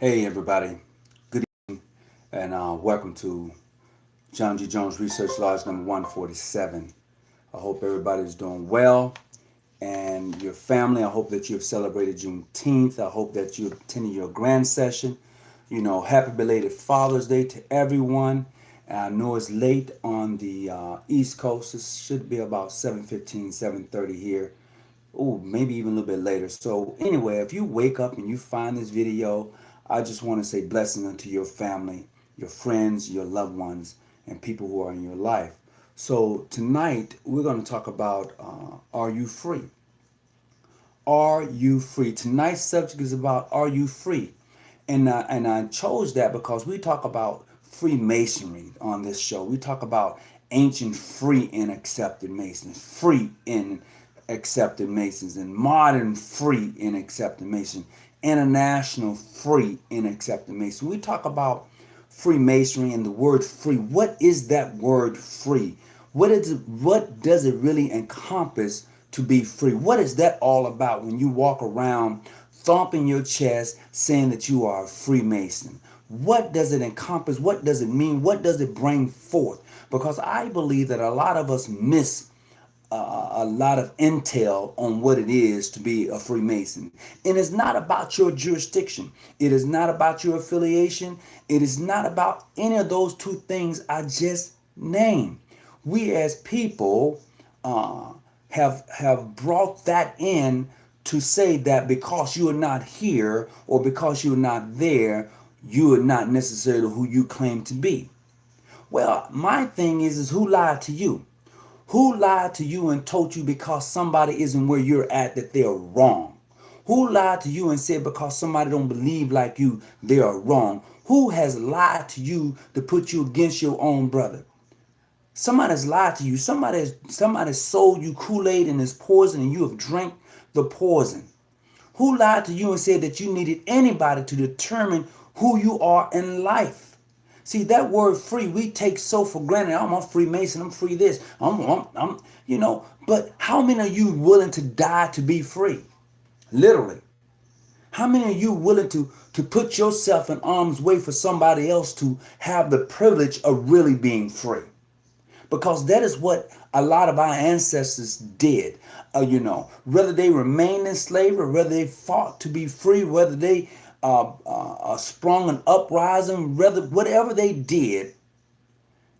Hey everybody, good evening, and welcome to John G. Jones Research Lodge number 147. I hope everybody's doing well and your family. I hope that you've celebrated Juneteenth. I hope that you attended your grand session. Happy belated Father's Day to everyone. And I know it's late on the East Coast. It should be about 7:15, 7:30 here. Oh, maybe even a little bit later. So anyway, if you wake up and you find this video, I just want to say blessings unto your family, your friends, your loved ones, and people who are in your life. So tonight we're going to talk about are you free? Are you free? Tonight's subject is about are you free? And I chose that because we talk about Freemasonry on this show. We talk about ancient free and accepted Masons, free and accepted Masons, and modern free and accepted Mason, international free and accepted Mason. We talk about Freemasonry and the word free. What is that word free? What does it really encompass to be free? What is that all about when you walk around thumping your chest saying that you are a Freemason? What does it encompass? What does it mean? What does it bring forth? Because I believe that a lot of us miss a lot of intel on what it is to be a Freemason. And it's not about your jurisdiction. It is not about your affiliation. It is not about any of those two things I just named. We as people have brought that in to say that because you are not here or because you are not there, you are not necessarily who you claim to be. Well, my thing is who lied to you? Who lied to you and told you because somebody isn't where you're at that they're wrong? Who lied to you and said because somebody don't believe like you, they are wrong? Who has lied to you to put you against your own brother? Somebody's lied to you. Somebody sold you Kool-Aid and it's poison and you have drank the poison. Who lied to you and said that you needed anybody to determine who you are in life? See, that word free, we take so for granted. I'm a Freemason, I'm free this, but how many are you willing to die to be free? Literally. How many are you willing to put yourself in harm's way for somebody else to have the privilege of really being free? Because that is what a lot of our ancestors did. Whether they remained in slavery, whether they fought to be free, whether they sprung an uprising, whatever they did,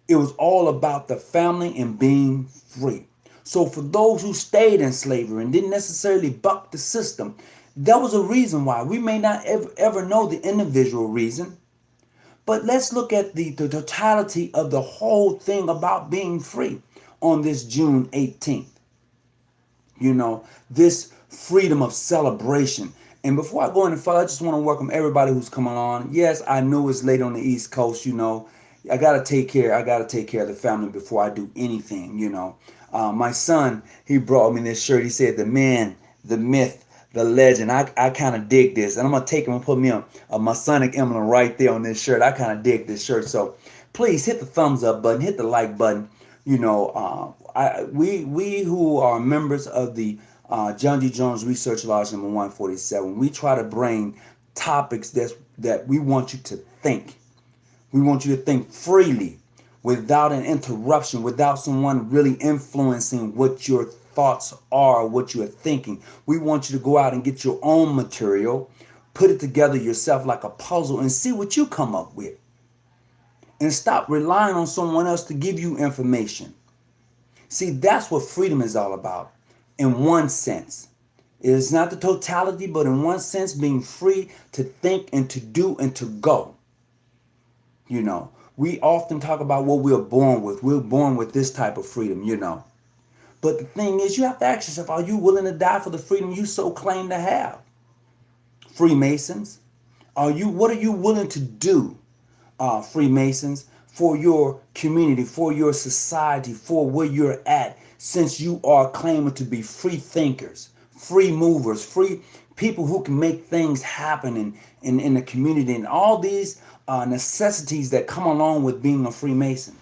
it was all about the family and being free. So for those who stayed in slavery and didn't necessarily buck the system, there was a reason why. We may not ever know the individual reason, but let's look at the totality of the whole thing about being free on this June 18th. This freedom of celebration. And before I go any further, I just want to welcome everybody who's coming on. Yes, I know it's late on the East Coast, I gotta take care of the family before I do anything, My son, he brought me this shirt. He said, the man, the myth, the legend. I kind of dig this. And I'm going to take him and put me a Masonic emblem right there on this shirt. I kind of dig this shirt. So please hit the thumbs up button, hit the like button. We who are members of the John G. Jones Research Lodge number 147, we try to bring topics that we want you to think. We want you to think freely, without an interruption, without someone really influencing what your thoughts are, what you are thinking. We want you to go out and get your own material, put it together yourself like a puzzle, and see what you come up with. And stop relying on someone else to give you information. See, that's what freedom is all about, in one sense. It is not the totality, but in one sense, being free to think and to do and to go. We often talk about what we're born with. We're born with this type of freedom, But the thing is, you have to ask yourself, are you willing to die for the freedom you so claim to have? Freemasons, what are you willing to do, Freemasons, for your community, for your society, for where you're at, since you are claiming to be free thinkers, free movers, free people who can make things happen in the community, and all these necessities that come along with being a Freemason.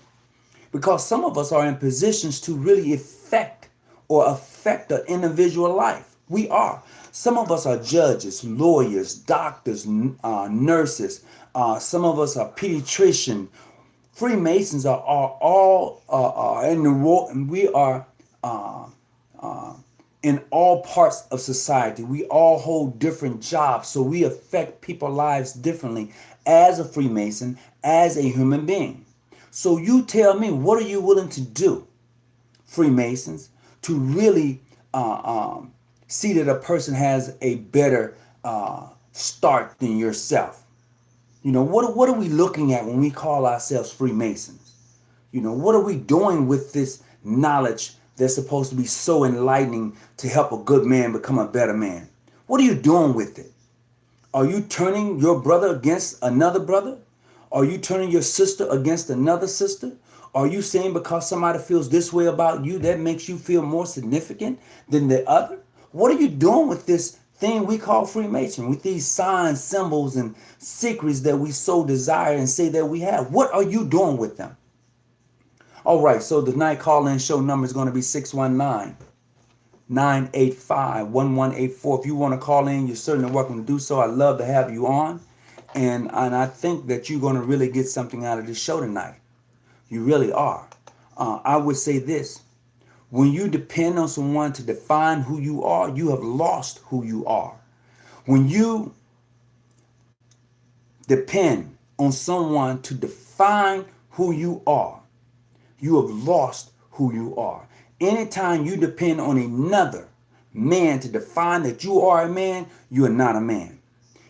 Because some of us are in positions to really affect an individual life. We are. Some of us are judges, lawyers, doctors, nurses. Some of us are pediatricians. Freemasons are all in the role, and we are in all parts of society. We all hold different jobs, so we affect people's lives differently as a Freemason, as a human being. So you tell me, what are you willing to do, Freemasons, to really see that a person has a better start than yourself? You know, what are we looking at when we call ourselves Freemasons? You know, what are we doing with this knowledge that's supposed to be so enlightening to help a good man become a better man? What are you doing with it? Are you turning your brother against another brother? Are you turning your sister against another sister? Are you saying because somebody feels this way about you, that makes you feel more significant than the other? What are you doing with this thing we call Freemason, with these signs, symbols, and secrets that we so desire and say that we have? What are you doing with them? All right, so the night call-in show number is going to be 619-985-1184. If you want to call in, you're certainly welcome to do so. I'd love to have you on. And I think that you're going to really get something out of this show tonight. You really are. I would say this. When you depend on someone to define who you are, you have lost who you are. When you depend on someone to define who you are, you have lost who you are. Anytime you depend on another man to define that you are a man, you are not a man.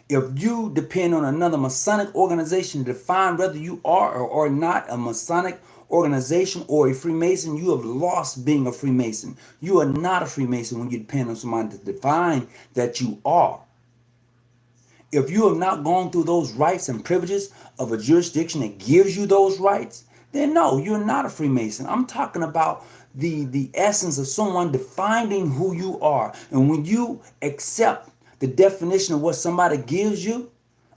If you depend on another Masonic organization to define whether you are or are not a Masonic organization or a Freemason, you have lost being a Freemason. You are not a Freemason when you depend on someone to define that you are. If you have not gone through those rights and privileges of a jurisdiction that gives you those rights, then no, you're not a Freemason. I'm talking about the essence of someone defining who you are. And when you accept the definition of what somebody gives you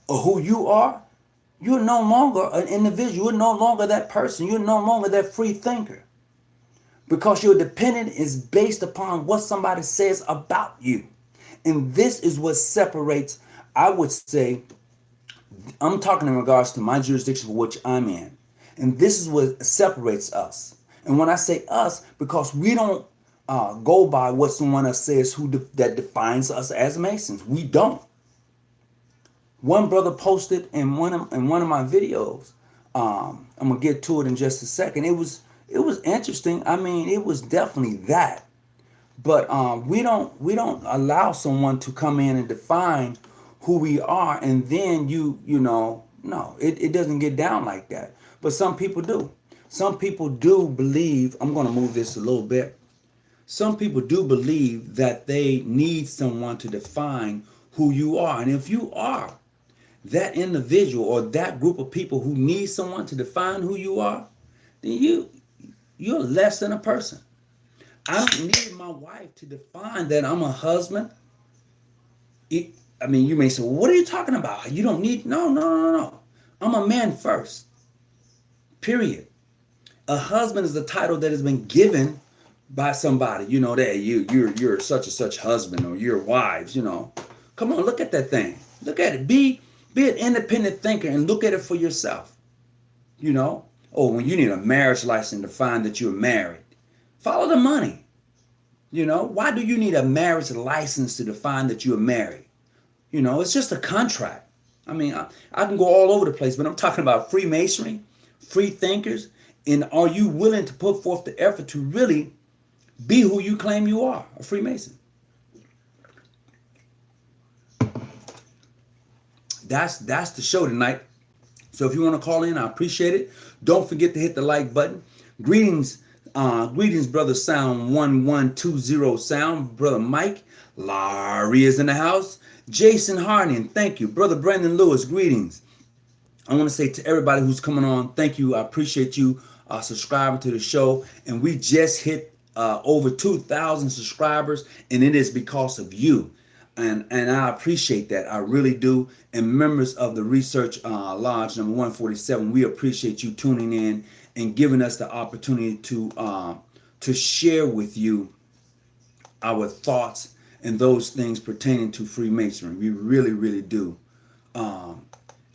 or who you are, you're no longer an individual. You're no longer that person. You're no longer that free thinker. Because your dependent is based upon what somebody says about you. And this is what separates, I would say, I'm talking in regards to my jurisdiction for which I'm in. And this is what separates us. And when I say us, because we don't go by what someone else says that defines us as Masons. We don't. One brother posted in one of my videos. I'm gonna get to it in just a second. It was interesting. I mean, it was definitely that. But we don't allow someone to come in and define who we are, and then no, it doesn't get down like that. But some people do. Some people do believe. I'm gonna move this a little bit. Some people do believe that they need someone to define who you are. And if you are that individual or that group of people who need someone to define who you are, then you're less than a person. I don't need my wife to define that I'm a husband. You may say, well, what are you talking about? You don't need, no. I'm a man first, period. A husband is a title that has been given by somebody, that you're such and such husband, or your wives, Come on, look at that thing. Look at it. Be an independent thinker and look at it for yourself. When you need a marriage license to find that you're married, follow the money. Why do you need a marriage license to define that you're married? It's just a contract. I can go all over the place, but I'm talking about Freemasonry, free thinkers, and are you willing to put forth the effort to really be who you claim you are, a Freemason? That's the show tonight. So if you want to call in, I appreciate it. Don't forget to hit the like button. Greetings, brother Sound 1120 Sound, brother Mike. Larry is in the house. Jason Harding, thank you. Brother Brandon Lewis, greetings. I want to say to everybody who's coming on, thank you. I appreciate you subscribing to the show. And we just hit over 2,000 subscribers, and it is because of you. And I appreciate that. I really do. And members of the Research Lodge number 147, we appreciate you tuning in and giving us the opportunity to share with you our thoughts and those things pertaining to Freemasonry. We really, really do. Um,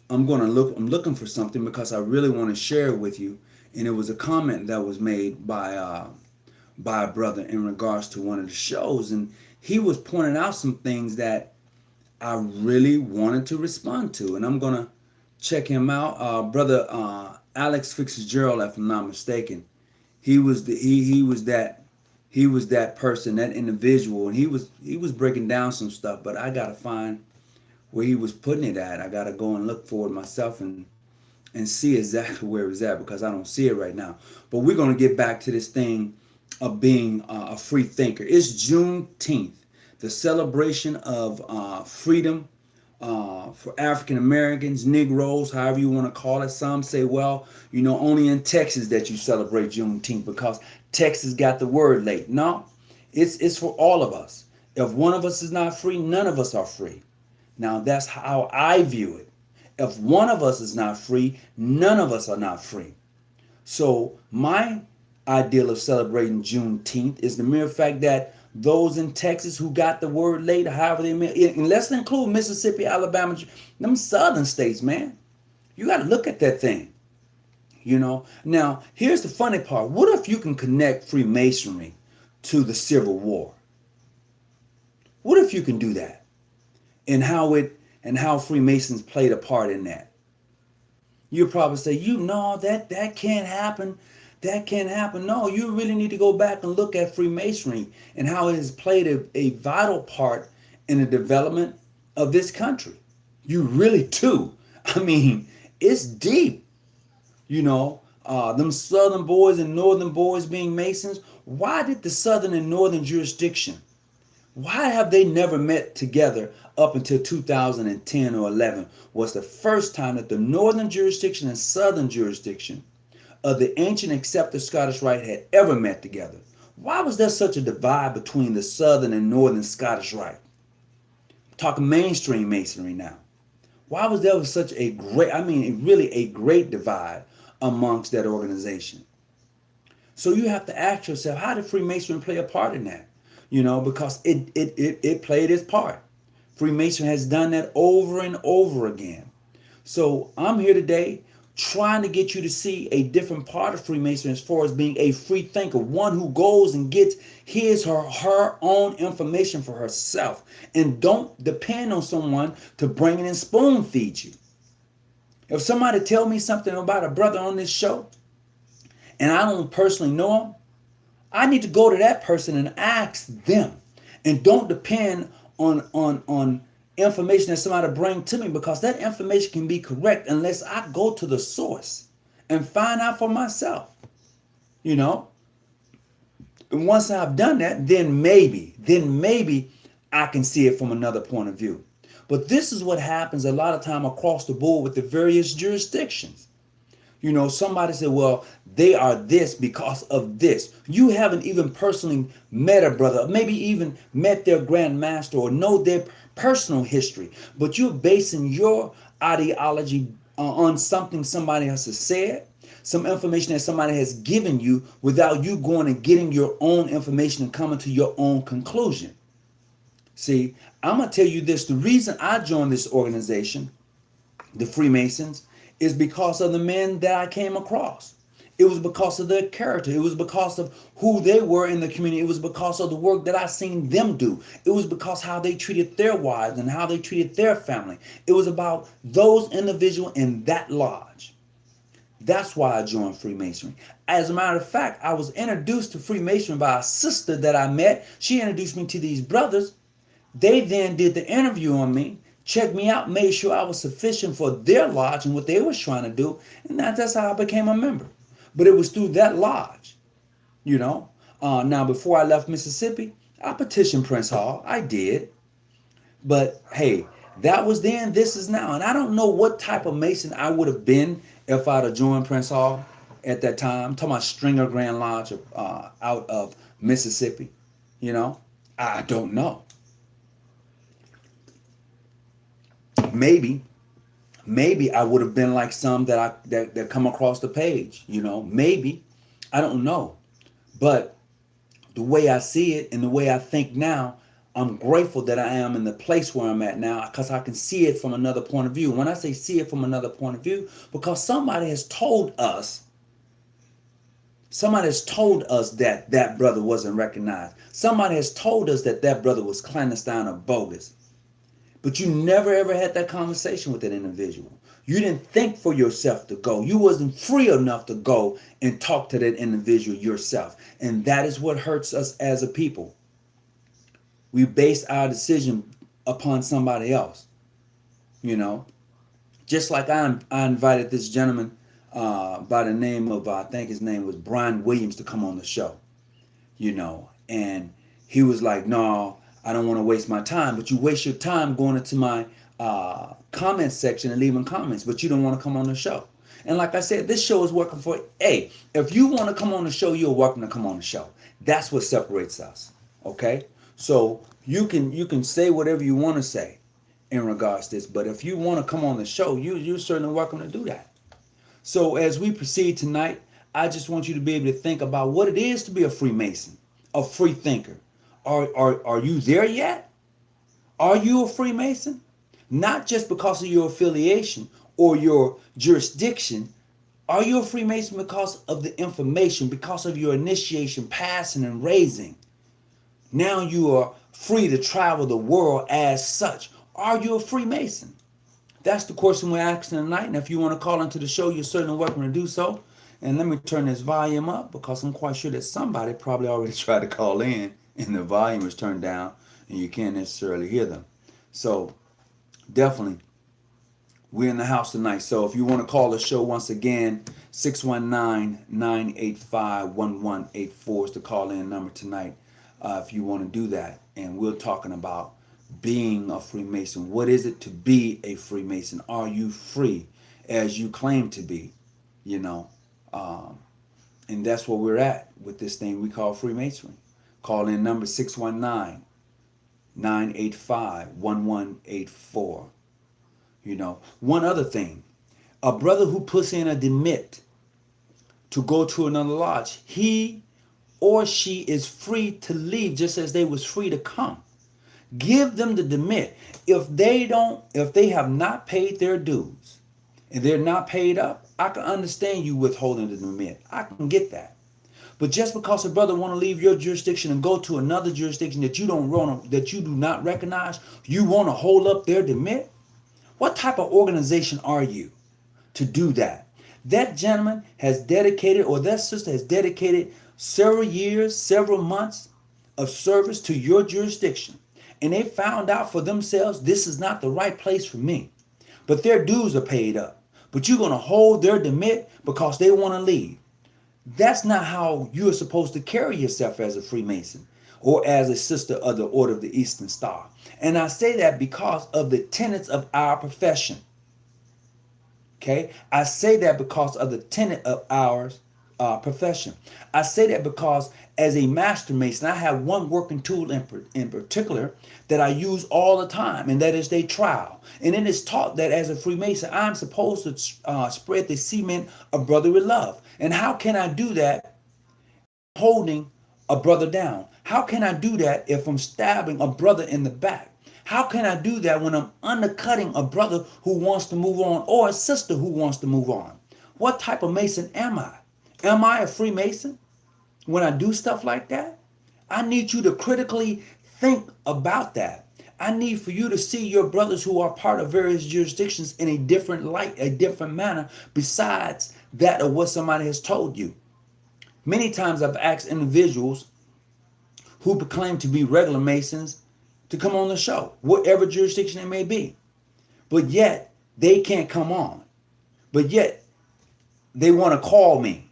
I'm looking for something because I really want to share it with you. And it was a comment that was made by a brother in regards to one of the shows, and he was pointing out some things that I really wanted to respond to, and I'm gonna check him out. Brother Alex Fitzgerald, if I'm not mistaken, he was that person, that individual, and he was breaking down some stuff. But I gotta find where he was putting it at. I gotta go and look for it myself and see exactly where it's at because I don't see it right now. But we're gonna get back to this thing of being a free thinker. It's Juneteenth, the celebration of freedom for African Americans, Negroes, however you want to call it. Some say, well, only in Texas that you celebrate Juneteenth because Texas got the word late. No, it's for all of us. If one of us is not free, none of us are free. Now, that's how I view it. If one of us is not free, none of us are not free. So my ideal of celebrating Juneteenth is the mere fact that those in Texas who got the word late, however they may, and let's include Mississippi, Alabama, them southern states, man. You got to look at that thing. Now, here's the funny part. What if you can connect Freemasonry to the Civil War? What if you can do that? And how Freemasons played a part in that? You'll probably say, that can't happen. That can't happen. No, you really need to go back and look at Freemasonry and how it has played a vital part in the development of this country. You really do. I mean, it's deep. Them southern boys and northern boys being Masons. Why did the southern and northern jurisdiction, why have they never met together up until 2010 or 11 was the first time that the northern jurisdiction and southern jurisdiction of the ancient accepted Scottish Rite had ever met together? Why was there such a divide between the southern and northern Scottish Rite? I'm talking mainstream Masonry now. Why was there such a great divide amongst that organization? So you have to ask yourself, how did Freemasonry play a part in that? Because it played its part. Freemason has done that over and over again. So I'm here today trying to get you to see a different part of Freemasonry as far as being a free thinker, one who goes and gets his or her own information for herself and don't depend on someone to bring it and spoon feed you. If somebody tell me something about a brother on this show and I don't personally know him, I need to go to that person and ask them, and don't depend on information that somebody bring to me, because that information can be correct unless I go to the source and find out for myself. And once I've done that, then maybe I can see it from another point of view. But this is what happens a lot of time across the board with the various jurisdictions. Somebody said, well, they are this because of this. You haven't even personally met a brother, maybe even met their Grand Master or know their personal history, but you're basing your ideology on something somebody else has said, some information that somebody has given you without you going and getting your own information and coming to your own conclusion. See, I'm going to tell you this. The reason I joined this organization, the Freemasons, is because of the men that I came across. It was because of their character. It was because of who they were in the community. It was because of the work that I seen them do. It was because how they treated their wives and how they treated their family. It was about those individuals in that lodge. That's why I joined Freemasonry. As a matter of fact, I was introduced to Freemasonry by a sister that I met. She introduced me to these brothers. They then did the interview on me, checked me out, made sure I was sufficient for their lodge and what they was trying to do. And that's how I became a member. But it was through that lodge, Now, before I left Mississippi, I petitioned Prince Hall. I did. But, hey, that was then, this is now. And I don't know what type of Mason I would have been if I'd have joined Prince Hall at that time. I'm talking about Stringer Grand Lodge out of Mississippi, I don't know. Maybe I would have been like some that come across the page, maybe, I don't know. But the way I see it and the way I think now, I'm grateful that I am in the place where I'm at now because I can see it from another point of view. When I say see it from another point of view, because somebody has told us that that brother wasn't recognized. Somebody has told us that that brother was clandestine or bogus. But you never ever had that conversation with that individual. You didn't think for yourself to go. You wasn't free enough to go and talk to that individual yourself. And that is what hurts us as a people. We base our decision upon somebody else. You know, just like I invited this gentleman by the name of, I think his name was Brian Williams, to come on the show. You know, and he was like, no, I don't want to waste my time. But you waste your time going into my comment section and leaving comments, but you don't want to come on the show. And like I said, this show is working for, hey, if you want to come on the show, you're welcome to come on the show. That's what separates us. Okay? So you can say whatever you want to say in regards to this, but if you want to come on the show, you're certainly welcome to do that. So as we proceed tonight, I just want you to be able to think about what it is to be a Freemason, a free thinker. Are you there yet? Are you a Freemason? Not just because of your affiliation or your jurisdiction. Are you a Freemason because of the information, because of your initiation, passing, and raising? Now you are free to travel the world as such. Are you a Freemason? That's the question we're asking tonight. And if you want to call into the show, you're certainly welcome to do so. And let me turn this volume up because I'm quite sure that somebody probably already tried to call in and the volume is turned down and you can't necessarily hear them. So definitely, we're in the house tonight. So if you want to call the show once again, 619-985-1184 is the call-in number tonight if you want to do that. And we're talking about being a Freemason. What is it to be a Freemason? Are you free as you claim to be? You know, and that's where we're at with this thing we call Freemasonry. Call in number 619-985-1184. You know, one other thing, a brother who puts in a demit to go to another lodge, he or she is free to leave just as they was free to come. Give them the demit. If they have not paid their dues and they're not paid up, I can understand you withholding the demit. I can get that. But just because a brother want to leave your jurisdiction and go to another jurisdiction that you do not recognize, you want to hold up their demit? What type of organization are you to do that? That gentleman has dedicated, or that sister has dedicated several years, several months of service to your jurisdiction. And they found out for themselves, this is not the right place for me. But their dues are paid up. But you're going to hold their demit because they want to leave. That's not how you're supposed to carry yourself as a Freemason or as a sister of the Order of the Eastern Star. And I say that because of the tenets of our profession. Okay? I say that because of the tenet of our profession. I say that because as a Master Mason, I have one working tool in particular that I use all the time, and that is their trowel. And it is taught that as a Freemason, I'm supposed to spread the cement of brotherly love. And how can I do that holding a brother down? How can I do that if I'm stabbing a brother in the back? How can I do that when I'm undercutting a brother who wants to move on or a sister who wants to move on? What type of Mason am I? Am I a Freemason when I do stuff like that? I need you to critically think about that. I need for you to see your brothers who are part of various jurisdictions in a different light, a different manner, besides that of what somebody has told you. Many times I've asked individuals who claim to be regular Masons to come on the show, whatever jurisdiction it may be. But yet, they can't come on. But yet, they want to call me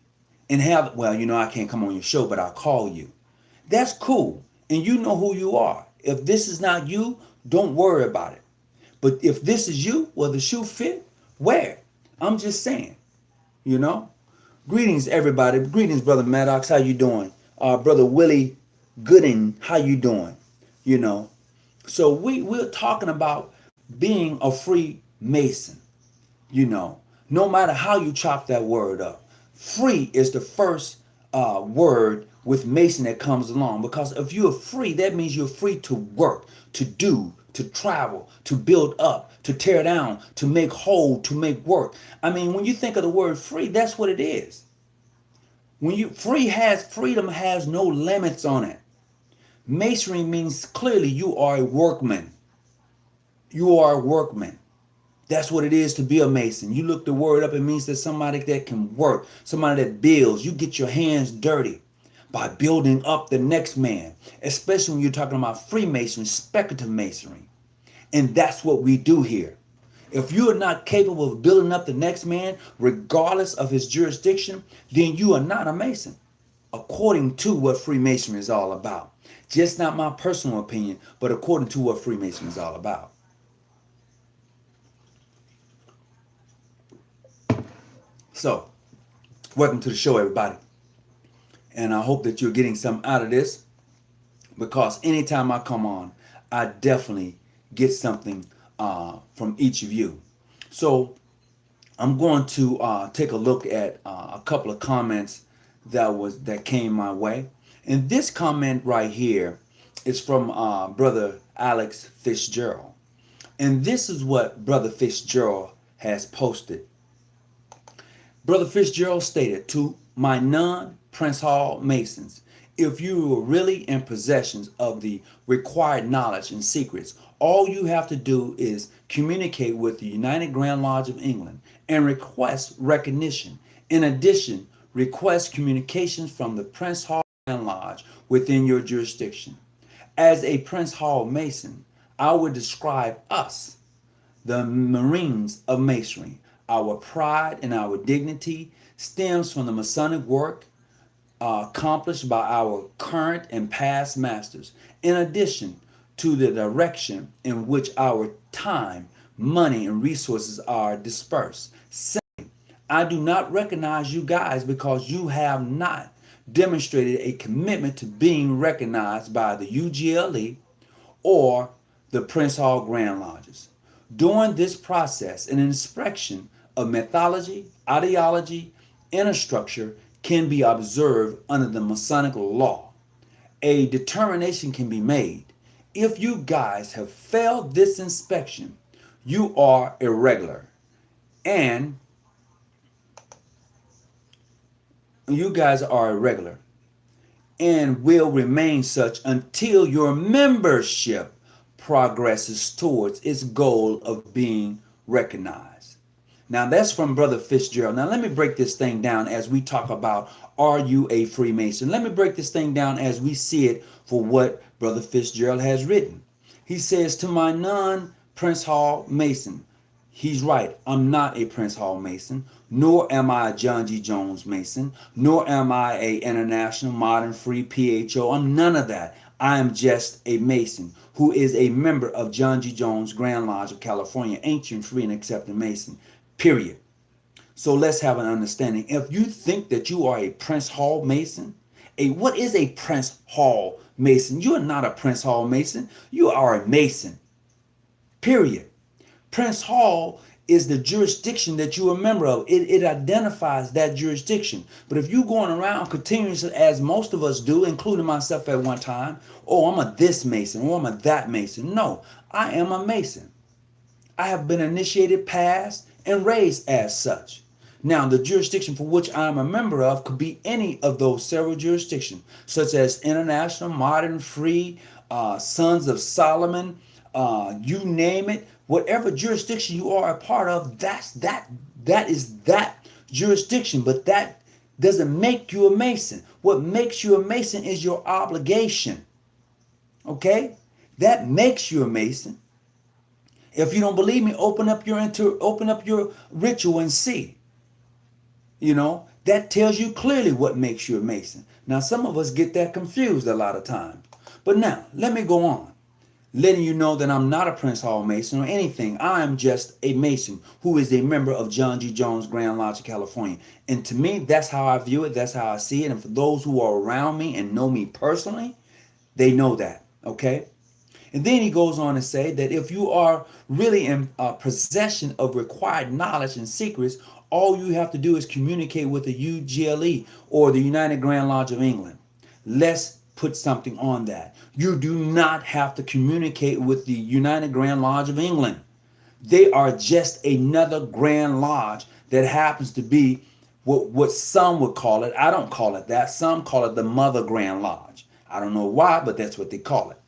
and have, well, you know, I can't come on your show, but I'll call you. That's cool. And you know who you are. If this is not you, don't worry about it. But if this is you, well, the shoe fit, wear it. I'm just saying, you know. Greetings, everybody. Greetings, Brother Maddox. How you doing? Brother Willie Gooding, how you doing? You know. So we're talking about being a free Mason. You know, no matter how you chop that word up. Free is the first word with Mason that comes along. Because if you're free, that means you're free to work, to do, to travel, to build up, to tear down, to make whole, to make work. I mean, when you think of the word free, that's what it is. When you freedom has no limits on it. Masonry means clearly you are a workman. You are a workman. That's what it is to be a Mason. You look the word up, it means that somebody that can work, somebody that builds. You get your hands dirty by building up the next man, especially when you're talking about Freemasonry, speculative masonry. And that's what we do here. If you are not capable of building up the next man, regardless of his jurisdiction, then you are not a Mason, according to what Freemasonry is all about. Just not my personal opinion, but according to what Freemasonry is all about. So, welcome to the show, everybody. And I hope that you're getting something out of this, because anytime I come on, I definitely get something from each of you. So, I'm going to take a look at a couple of comments that came my way. And this comment right here is from Brother Alex Fitzgerald. And this is what Brother Fitzgerald has posted. Brother Fitzgerald stated, to my non-Prince Hall Masons, if you are really in possession of the required knowledge and secrets, all you have to do is communicate with the United Grand Lodge of England and request recognition. In addition, request communications from the Prince Hall Grand Lodge within your jurisdiction. As a Prince Hall Mason, I would describe us, the Marines of Masonry. Our pride and our dignity stems from the Masonic work accomplished by our current and past masters, in addition to the direction in which our time, money, and resources are dispersed. Second, I do not recognize you guys because you have not demonstrated a commitment to being recognized by the UGLE or the Prince Hall Grand Lodges. During this process, an inspection of methodology, ideology, and a structure can be observed under the Masonic law. A determination can be made. If you guys have failed this inspection, you are irregular. And you guys are irregular and will remain such until your membership progresses towards its goal of being recognized. Now that's from Brother Fitzgerald. Now let me break this thing down as we talk about, are you a Freemason? Let me break this thing down as we see it for what Brother Fitzgerald has written. He says, to my non-Prince Hall Mason, he's right, I'm not a Prince Hall Mason, nor am I a John G. Jones Mason, nor am I a International Modern Free PHO. I'm none of that. I am just a Mason who is a member of John G. Jones Grand Lodge of California, ancient, free, and accepted Mason. Period. So let's have an understanding. If you think that you are a Prince Hall Mason, what is a Prince Hall Mason? You are not a Prince Hall Mason. You are a Mason. Period. Prince Hall is the jurisdiction that you are a member of. It identifies that jurisdiction. But if you're going around continuously, as most of us do, including myself at one time, oh, I'm a this Mason, or I'm a that Mason. No, I am a Mason. I have been initiated, passed, and raised as such. Now, the jurisdiction for which I am a member of could be any of those several jurisdictions, such as International, Modern, Free, Sons of Solomon, you name it. Whatever jurisdiction you are a part of, that is that jurisdiction. But that doesn't make you a Mason. What makes you a Mason is your obligation. Okay? That makes you a Mason. If you don't believe me, open up your ritual and see. You know, that tells you clearly what makes you a Mason. Now, some of us get that confused a lot of times. But now, let me go on, letting you know that I'm not a Prince Hall Mason or anything. I am just a Mason who is a member of John G. Jones Grand Lodge of California. And to me, that's how I view it. That's how I see it. And for those who are around me and know me personally, they know that. Okay? And then he goes on to say that if you are really in possession of required knowledge and secrets, all you have to do is communicate with the UGLE or the United Grand Lodge of England. Let's put something on that. You do not have to communicate with the United Grand Lodge of England. They are just another Grand Lodge that happens to be what some would call it. I don't call it that. Some call it the Mother Grand Lodge. I don't know why, but that's what they call it.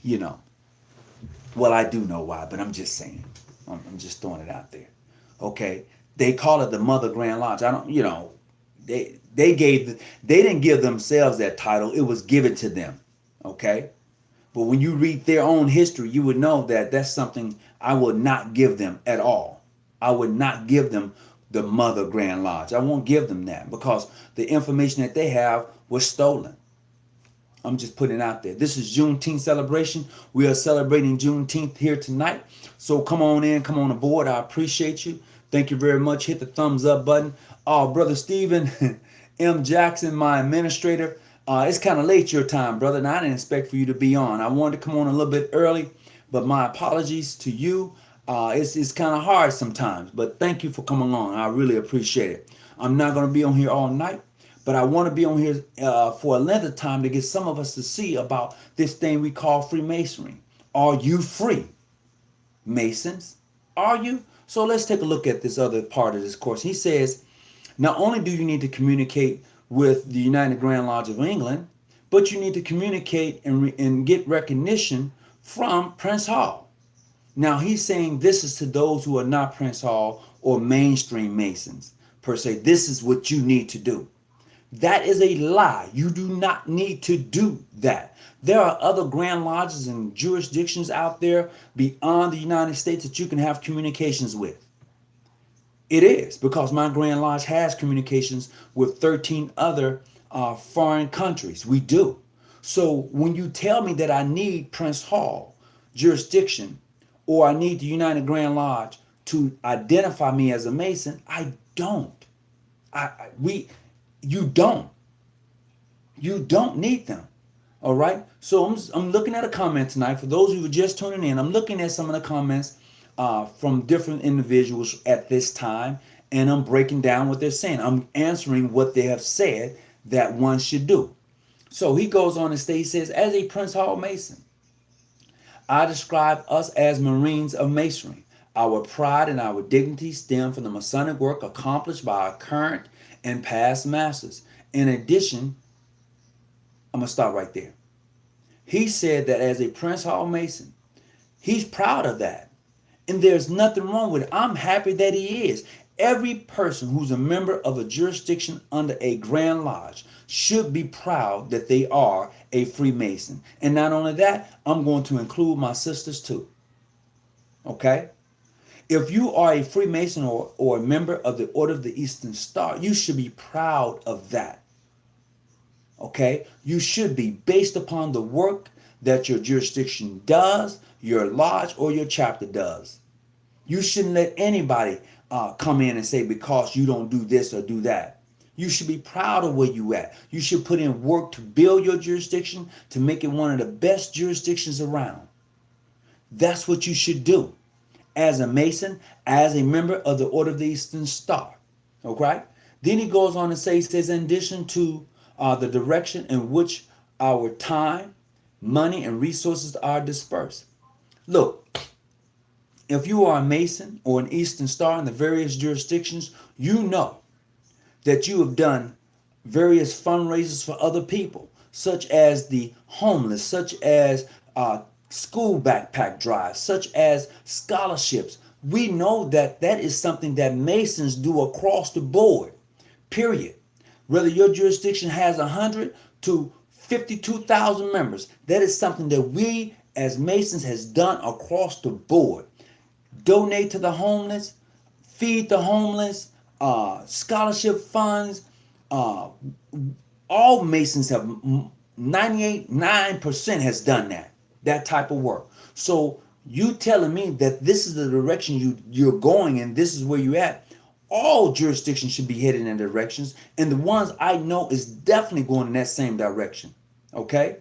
You know. Well, I do know why, but I'm just saying. I'm just throwing it out there. Okay. They call it the Mother Grand Lodge. I don't, you know, they didn't give themselves that title. It was given to them. Okay. But when you read their own history, you would know that that's something I would not give them at all. I would not give them the Mother Grand Lodge. I won't give them that because the information that they have was stolen. I'm just putting it out there. This is Juneteenth celebration. We are celebrating Juneteenth here tonight. So come on in, come on aboard. I appreciate you. Thank you very much. Hit the thumbs up button. Brother Stephen M. Jackson, my administrator. It's kind of late your time, brother, and I didn't expect for you to be on. I wanted to come on a little bit early, but my apologies to you. It's kind of hard sometimes, but thank you for coming on. I really appreciate it. I'm not going to be on here all night, but I want to be on here for a length of time to get some of us to see about this thing we call Freemasonry. Are you free, Masons? Are you? So let's take a look at this other part of this course. He says, not only do you need to communicate with the United Grand Lodge of England, but you need to communicate and get recognition from Prince Hall. Now he's saying this is to those who are not Prince Hall or mainstream Masons per se. This is what you need to do. That is a lie. You do not need to do that. There are other Grand Lodges and jurisdictions out there beyond the United States that you can have communications with. It is because my Grand Lodge has communications with 13 other foreign countries. We do. So when you tell me that I need Prince Hall jurisdiction or I need the United Grand Lodge to identify me as a Mason, I don't. You don't. You don't need them. All right. So I'm looking at a comment tonight. For those who are just tuning in, I'm looking at some of the comments from different individuals at this time, and I'm breaking down what they're saying. I'm answering what they have said that one should do. So he goes on to state, he says, as a Prince Hall Mason, I describe us as Marines of Masonry. Our pride and our dignity stem from the Masonic work accomplished by our current and past masters. In addition, I'm going to stop right there. He said that as a Prince Hall Mason, he's proud of that. And there's nothing wrong with it. I'm happy that he is. Every person who's a member of a jurisdiction under a Grand Lodge should be proud that they are a Freemason. And not only that, I'm going to include my sisters too. Okay? If you are a Freemason or a member of the Order of the Eastern Star, you should be proud of that. Okay? You should be, based upon the work that your jurisdiction does, your lodge or your chapter does. You shouldn't let anybody come in and say because you don't do this or do that. You should be proud of where you at. You should put in work to build your jurisdiction to make it one of the best jurisdictions around. That's what you should do as a Mason, as a member of the Order of the Eastern Star. Okay? Then he goes on to say, he says, in addition to the direction in which our time, money, and resources are dispersed. Look, if you are a Mason or an Eastern Star in the various jurisdictions, you know that you have done various fundraisers for other people, such as the homeless, such as school backpack drives, such as scholarships. We know that that is something that Masons do across the board, period. Whether your jurisdiction has 100 to 52,000 members, that is something that we as Masons has done across the board. Donate to the homeless, feed the homeless, scholarship funds. All Masons have 98.9% has done that type of work. So you telling me that this is the direction you're going and this is where you're at. All jurisdictions should be headed in directions, and the ones I know is definitely going in that same direction. Okay?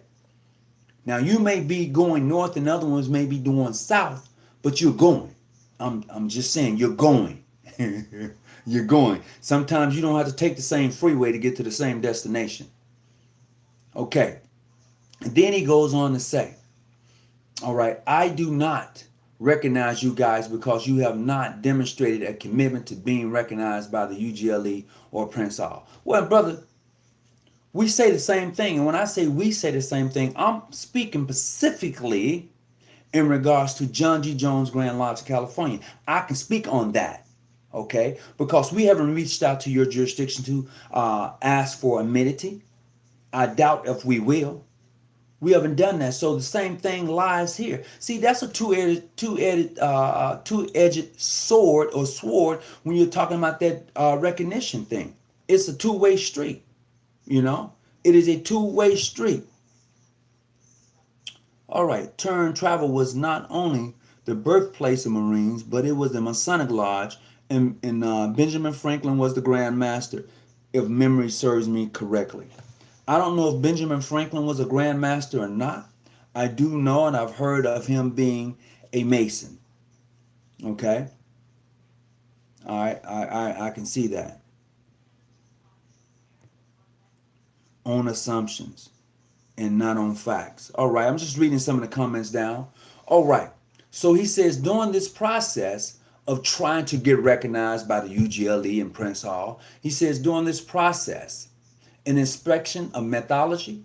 Now you may be going north and other ones may be going south, but you're going. I'm just saying you're going. You're going. Sometimes you don't have to take the same freeway to get to the same destination. Okay. And then he goes on to say, all right, I do not recognize you guys because you have not demonstrated a commitment to being recognized by the UGLE or Prince Hall. Well, brother, we say the same thing. And when I say we say the same thing, I'm speaking specifically in regards to John G. Jones Grand Lodge of California. I can speak on that, okay? Because we haven't reached out to your jurisdiction to ask for amenity. I doubt if we will. We haven't done that, so the same thing lies here. See, that's a two-edged sword when you're talking about that recognition thing. It's a two-way street. It is a two-way street. All right, Turn Travel was not only the birthplace of Marines, but it was the Masonic Lodge, and Benjamin Franklin was the Grand Master, if memory serves me correctly. I don't know if Benjamin Franklin was a Grand Master or not. I do know, and I've heard of him being a Mason. Okay? All right, I can see that. On assumptions and not on facts. All right, I'm just reading some of the comments down. All right, so he says, during this process of trying to get recognized by the UGLE and Prince Hall, he says, during this process, an inspection of methodology,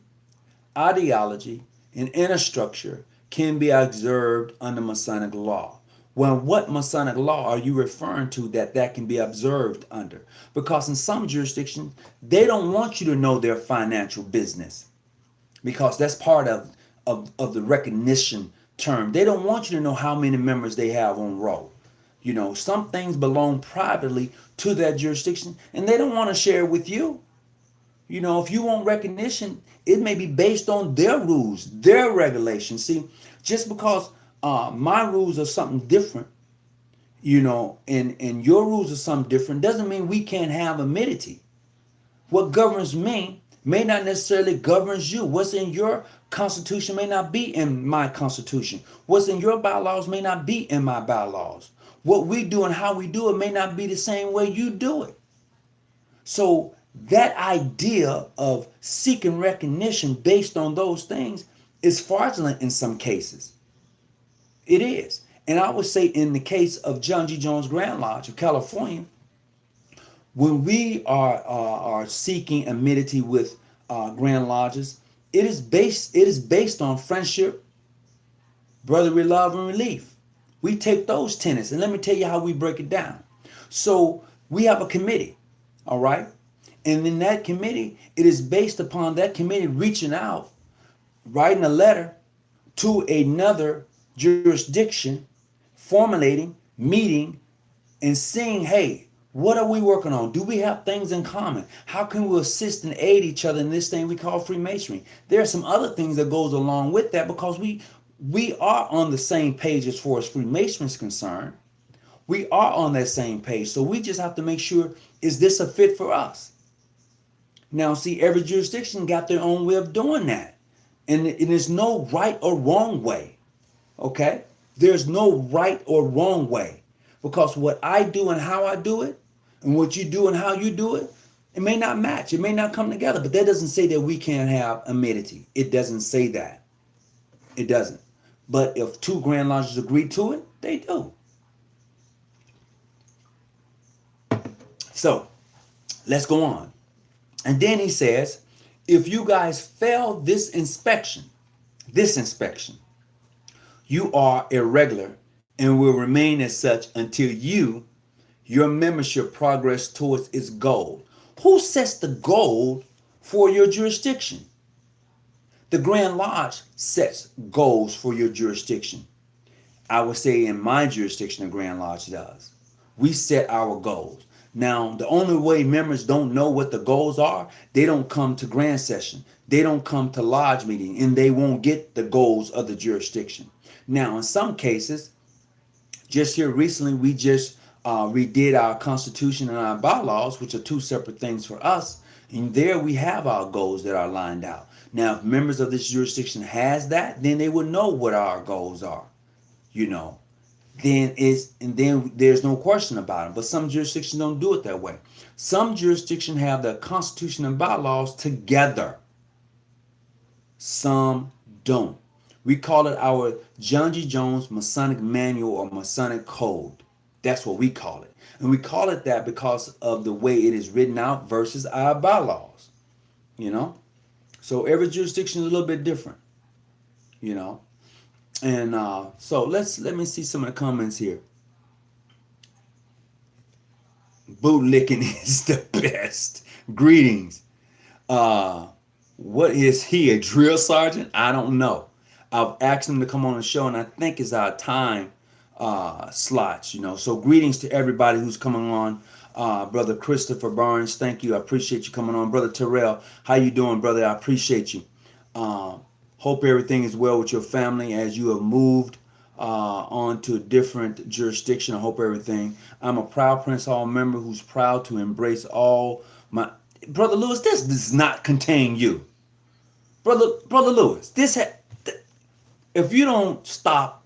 ideology, and inner structure can be observed under Masonic law. Well, what Masonic law are you referring to that can be observed under? Because in some jurisdictions, they don't want you to know their financial business, because that's part of the recognition term. They don't want you to know how many members they have on roll. Some things belong privately to that jurisdiction, and they don't want to share it with you. If you want recognition, it may be based on their rules, their regulations. See, just because my rules are something different, and your rules are something different, doesn't mean we can't have amenity. What governs me may not necessarily govern you. What's in your constitution may not be in my constitution. What's in your bylaws may not be in my bylaws. What we do and how we do it may not be the same way you do it. So that idea of seeking recognition based on those things is fraudulent in some cases. It is. And I would say in the case of John G. Jones Grand Lodge of California, when we are seeking amenity with Grand Lodges, it is based on friendship, brotherly love, and relief. We take those tenets, and let me tell you how we break it down. So we have a committee, all right? And in that committee, it is based upon that committee reaching out, writing a letter to another jurisdiction, formulating, meeting, and seeing, hey, what are we working on? Do we have things in common? How can we assist and aid each other in this thing we call Freemasonry? There are some other things that goes along with that, because we are on the same page as far as Freemasonry is concerned. We are on that same page. So we just have to make sure, is this a fit for us? Now, see, every jurisdiction got their own way of doing that. And there's no right or wrong way. Okay? There's no right or wrong way. Because what I do and how I do it, and what you do and how you do it, it may not match. It may not come together. But that doesn't say that we can't have amenity. It doesn't say that. It doesn't. But if two Grand Lodges agree to it, they do. So, let's go on. And then he says, if you guys fail this inspection, you are irregular and will remain as such until your membership progress towards its goal. Who sets the goal for your jurisdiction? The Grand Lodge sets goals for your jurisdiction. I would say in my jurisdiction, the Grand Lodge does. We set our goals. Now, the only way members don't know what the goals are, they don't come to grand session. They don't come to lodge meeting, and they won't get the goals of the jurisdiction. Now, in some cases, just here recently, we just redid our constitution and our bylaws, which are two separate things for us. And there we have our goals that are lined out. Now, if members of this jurisdiction has that, then they would know what our goals are, then there's no question about it. But some jurisdictions don't do it that way. Some jurisdictions have the constitution and bylaws together. Some don't. We call it our John G. Jones Masonic Manual or Masonic Code. That's what we call it. And we call it that because of the way it is written out versus our bylaws. You know? So every jurisdiction is a little bit different. You know? And so let me see some of the comments here. Bootlicking is the best. Greetings. What is he, a drill sergeant? I don't know. I've asked him to come on the show, and I think it's our time slots, you know. So greetings to everybody who's coming on. Brother Christopher Barnes, thank you. I appreciate you coming on. Brother Terrell, how you doing, brother? I appreciate you. Hope everything is well with your family as you have moved on to a different jurisdiction. I hope everything. I'm a proud Prince Hall member who's proud to embrace all my... Brother Lewis, this does not contain you. Brother Lewis, if you don't stop,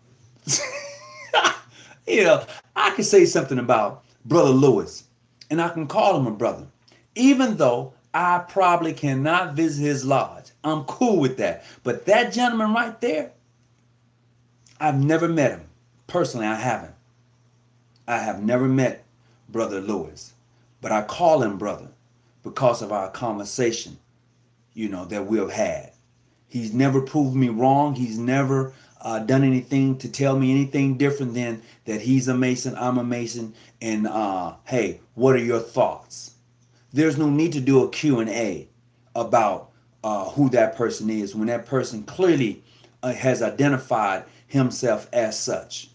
you know, I can say something about Brother Lewis, and I can call him a brother, even though I probably cannot visit his lodge. I'm cool with that. But that gentleman right there, I've never met him. Personally, I haven't. I have never met Brother Lewis, but I call him brother because of our conversation, you know, that we've had. He's never proved me wrong. He's never done anything to tell me anything different than that he's a Mason, I'm a Mason, and hey, what are your thoughts? There's no need to do a Q&A about who that person is when that person clearly has identified himself as such.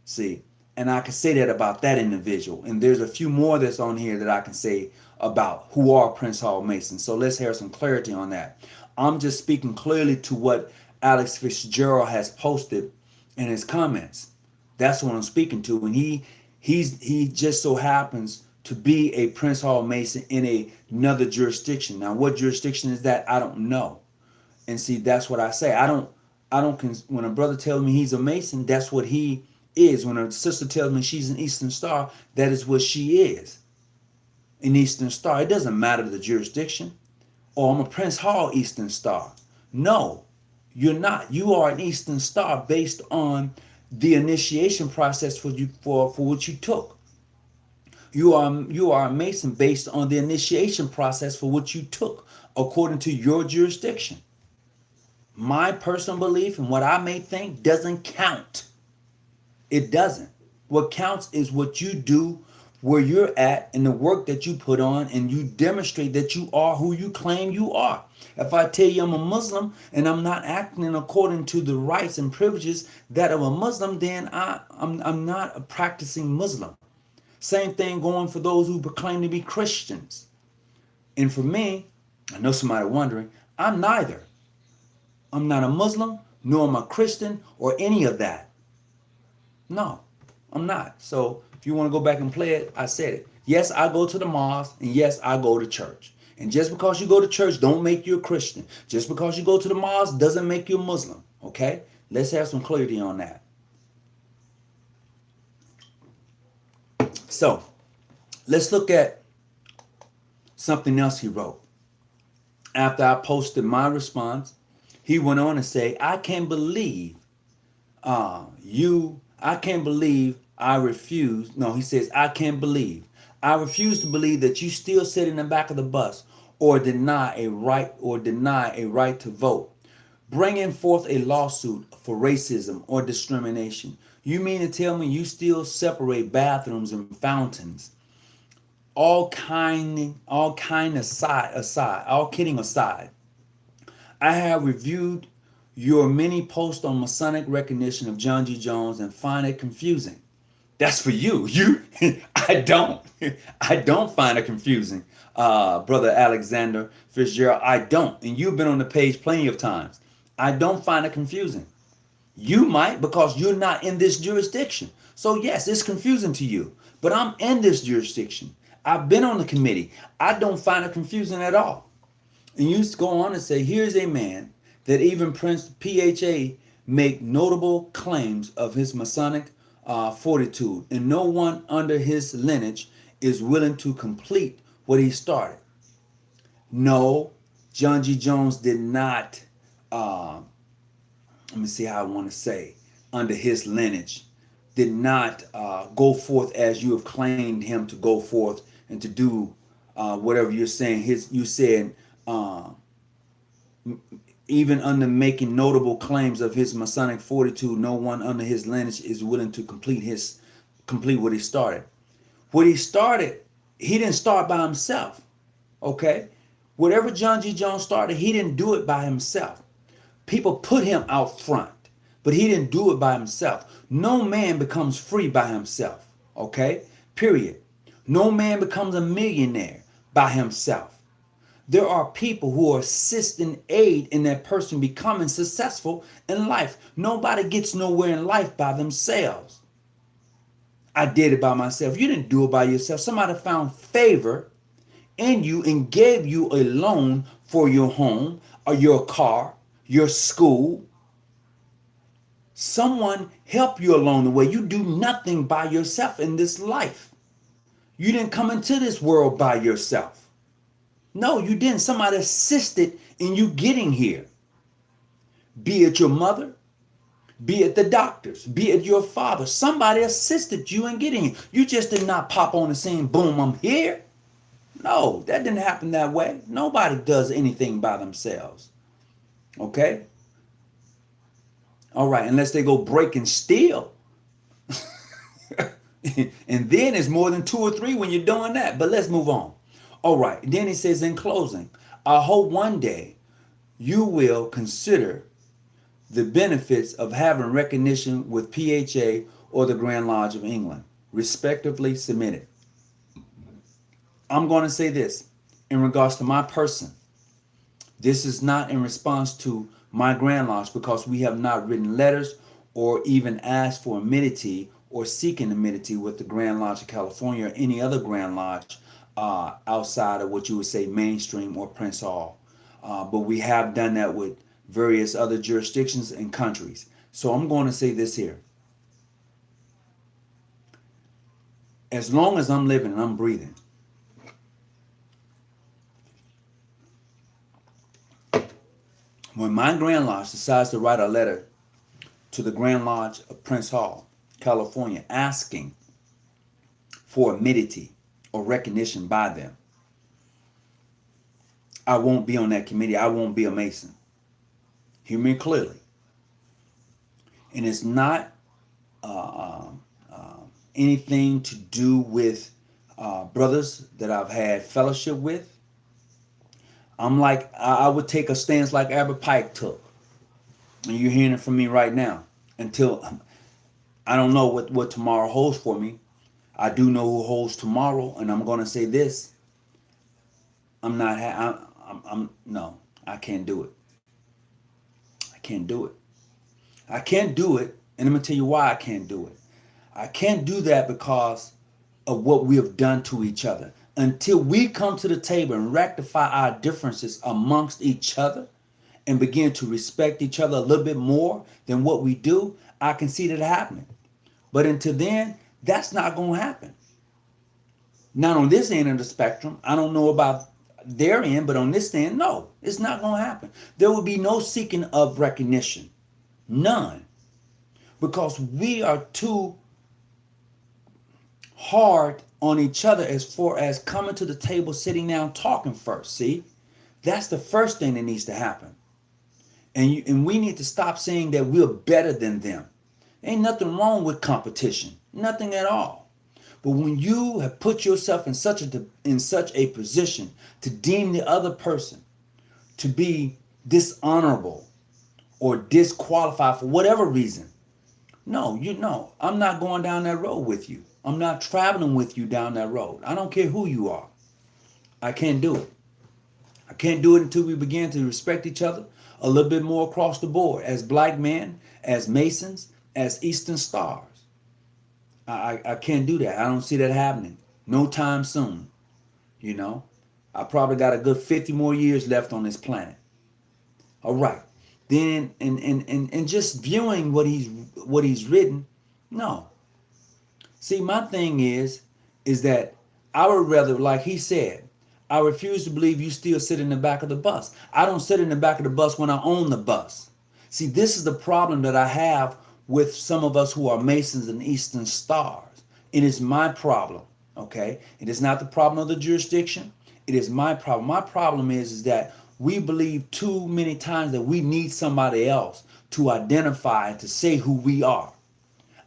See, and I can say that about that individual. And there's a few more that's on here that I can say about who are Prince Hall Masons. So let's have some clarity on that. I'm just speaking clearly to what Alex Fitzgerald has posted in his comments. That's what I'm speaking to. And he just so happens to be a Prince Hall Mason in another jurisdiction. Now, what jurisdiction is that? I don't know. And see, that's what I say. When a brother tells me he's a Mason, that's what he is. When a sister tells me she's an Eastern Star, that is what she is. An Eastern Star. It doesn't matter the jurisdiction. Or I'm a Prince Hall Eastern Star. No, you're not. You are an Eastern Star based on the initiation process for what you took. You are a Mason based on the initiation process for what you took according to your jurisdiction. My personal belief and what I may think doesn't count. It doesn't. What counts is what you do where you're at and the work that you put on, and you demonstrate that you are who you claim you are. If I tell you I'm a Muslim and I'm not acting according to the rights and privileges that of a Muslim, then I'm not a practicing Muslim. Same thing going for those who proclaim to be Christians. And for me, I know somebody wondering, I'm neither. I'm not a Muslim, nor am I a Christian, or any of that. No, I'm not. So if you want to go back and play it, I said it. Yes, I go to the mosque, and yes, I go to church. And just because you go to church don't make you a Christian. Just because you go to the mosque doesn't make you a Muslim. Okay? Let's have some clarity on that. So, let's look at something else he wrote. After I posted my response, he went on to say, I can't believe I can't believe I refuse. No, he says, I can't believe. I refuse to believe that you still sit in the back of the bus or deny a right to vote. Bringing forth a lawsuit for racism or discrimination. You mean to tell me you still separate bathrooms and fountains? All kidding aside, I have reviewed your many posts on Masonic recognition of John G. Jones and find it confusing. That's for you. I don't find it confusing, Brother Alexander Fitzgerald. I don't. And you've been on the page plenty of times. I don't find it confusing. You might, because you're not in this jurisdiction. So yes, it's confusing to you. But I'm in this jurisdiction. I've been on the committee. I don't find it confusing at all. And you go on and say, here's a man that even Prince PHA make notable claims of his Masonic fortitude, and no one under his lineage is willing to complete what he started. No, John G. Jones did not let me see how I want to say, under his lineage, did not go forth as you have claimed him to go forth and to do whatever you're saying. You said even under making notable claims of his Masonic fortitude, no one under his lineage is willing to complete what he started. What he started, he didn't start by himself. Okay? Whatever John G. Jones started, he didn't do it by himself. People put him out front, but he didn't do it by himself. No man becomes free by himself. Okay? Period. No man becomes a millionaire by himself. There are people who assist and aid in that person becoming successful in life. Nobody gets nowhere in life by themselves. I did it by myself. You didn't do it by yourself. Somebody found favor in you and gave you a loan for your home or your car, your school. Someone helped you along the way. You do nothing by yourself in this life. You didn't come into this world by yourself. No, you didn't. Somebody assisted in you getting here. Be it your mother, be it the doctors, be it your father. Somebody assisted you in getting here. You just did not pop on the scene, boom, I'm here. No, that didn't happen that way. Nobody does anything by themselves. Okay? All right, unless they go break and steal. And then it's more than 2 or 3 when you're doing that. But let's move on. All right, then he says in closing, I hope one day you will consider the benefits of having recognition with PHA or the Grand Lodge of England, respectively submitted. I'm going to say this in regards to my person. This is not in response to my Grand Lodge because we have not written letters or even asked for amenity or seeking amenity with the Grand Lodge of California or any other Grand Lodge outside of what you would say mainstream or Prince Hall. But we have done that with various other jurisdictions and countries. So I'm going to say this here. As long as I'm living and I'm breathing, when my Grand Lodge decides to write a letter to the Grand Lodge of Prince Hall, California, asking for amenity or recognition by them, I won't be on that committee. I won't be a Mason. Hear me clearly. And it's not anything to do with brothers that I've had fellowship with. I'm like, I would take a stance like Albert Pike took. And you're hearing it from me right now. Until I don't know what tomorrow holds for me. I do know who holds tomorrow. And I'm going to say this. No, I can't do it. I can't do it. I can't do it. And I'm going to tell you why I can't do it. I can't do that because of what we have done to each other. Until we come to the table and rectify our differences amongst each other and begin to respect each other a little bit more than what we do, I can see that happening. But until then, that's not going to happen. Not on this end of the spectrum. I don't know about their end, but on this end, no, it's not going to happen. There will be no seeking of recognition. None. Because we are too hard on each other as far as coming to the table, sitting down, talking first. See, that's the first thing that needs to happen. And we need to stop saying that we're better than them. Ain't nothing wrong with competition. Nothing at all. But when you have put yourself in such a position to deem the other person to be dishonorable or disqualified for whatever reason, no, I'm not going down that road with you. I'm not traveling with you down that road. I don't care who you are. I can't do it. I can't do it until we begin to respect each other a little bit more across the board as black men, as Masons, as Eastern Stars. I can't do that. I don't see that happening. No time soon. You know, I probably got a good 50 more years left on this planet. All right. Then and just viewing what he's written, no. See, my thing is that I would rather, like he said, I refuse to believe you still sit in the back of the bus. I don't sit in the back of the bus when I own the bus. See, this is the problem that I have with some of us who are Masons and Eastern Stars. It is my problem, okay? It is not the problem of the jurisdiction. It is my problem. My problem is that we believe too many times that we need somebody else to identify, to say who we are.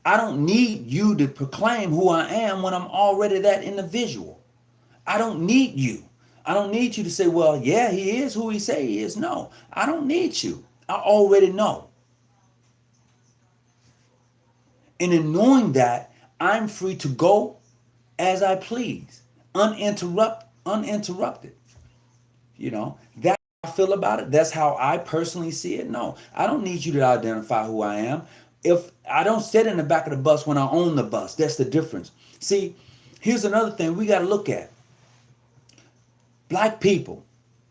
I don't need you to proclaim who I am when I'm already that individual. I don't need you. I don't need you to say, well, yeah, he is who he say he is. No, I don't need you. I already know. And in knowing that, I'm free to go as I please, uninterrupted. You know, that's how I feel about it. That's how I personally see it. No, I don't need you to identify who I am. If I don't sit in the back of the bus when I own the bus, that's the difference. See, here's another thing we got to look at. Black people,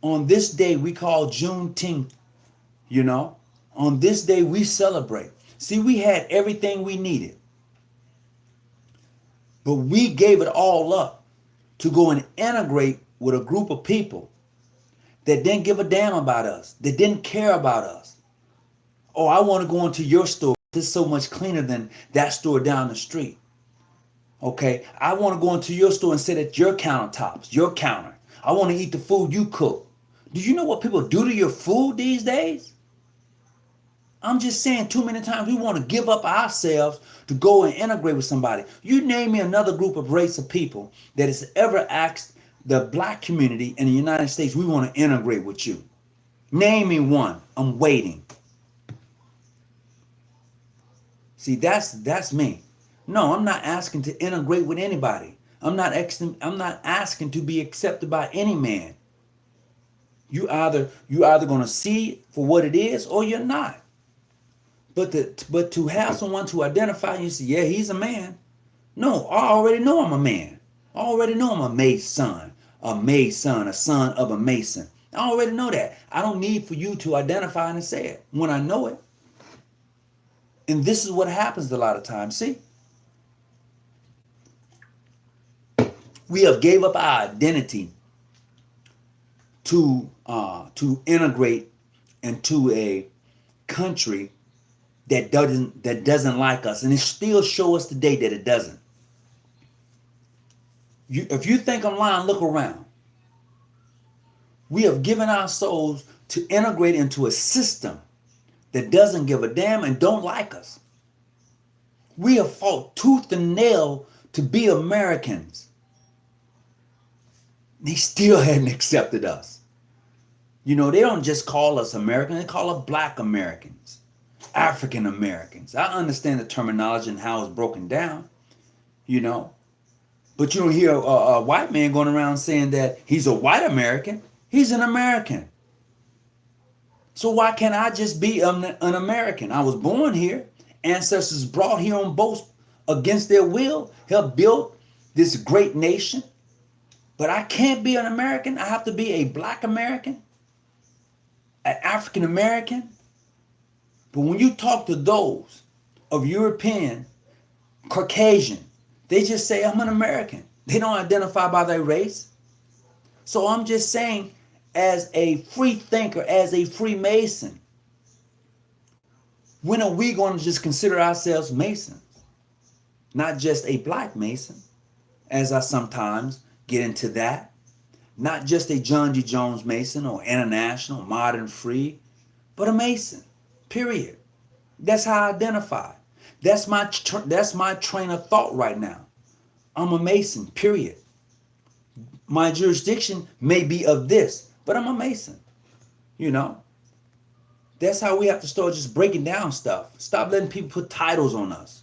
on this day we call Juneteenth, you know, on this day we celebrate. See, we had everything we needed, but we gave it all up to go and integrate with a group of people that didn't give a damn about us, that didn't care about us. Oh, I want to go into your store. It's so much cleaner than that store down the street. Okay, I want to go into your store and sit at your countertops, your counter. I want to eat the food you cook. Do you know what people do to your food these days? I'm just saying, too many times we want to give up ourselves to go and integrate with somebody. You name me another group of race of people that has ever asked the black community in the United States, we want to integrate with you. Name me one. I'm waiting. See, that's me. No, I'm not asking to integrate with anybody. I'm not asking to be accepted by any man. You either going to see it for what it is or you're not. But to have someone to identify you and say, yeah, he's a man. No, I already know I'm a man. I already know I'm a Mason, a son of a Mason. I already know that. I don't need for you to identify and say it when I know it. And this is what happens a lot of times. See? We have gave up our identity to integrate into a country that doesn't like us, and it still shows us today that it doesn't. If you think I'm lying, look around. We have given our souls to integrate into a system that doesn't give a damn and don't like us. We have fought tooth and nail to be Americans. They still hadn't accepted us. You know, they don't just call us American, they call us Black Americans, African Americans. I understand the terminology and how it's broken down, you know. But you don't hear a white man going around saying that he's a white American. He's an American. So why can't I just be an American? I was born here. Ancestors brought here on boats against their will, helped build this great nation. But I can't be an American. I have to be a Black American, an African American. But when you talk to those of European, Caucasian, they just say, I'm an American. They don't identify by their race. So I'm just saying, as a free thinker, as a Freemason, when are we going to just consider ourselves Masons? Not just a Black Mason, as I sometimes get into that. Not just a John G. Jones Mason or International, Modern Free, but a Mason, period. That's how I identify. That's my train of thought right now. I'm a Mason, period. My jurisdiction may be of this, but I'm a Mason, you know. That's how we have to start just breaking down stuff. Stop letting people put titles on us,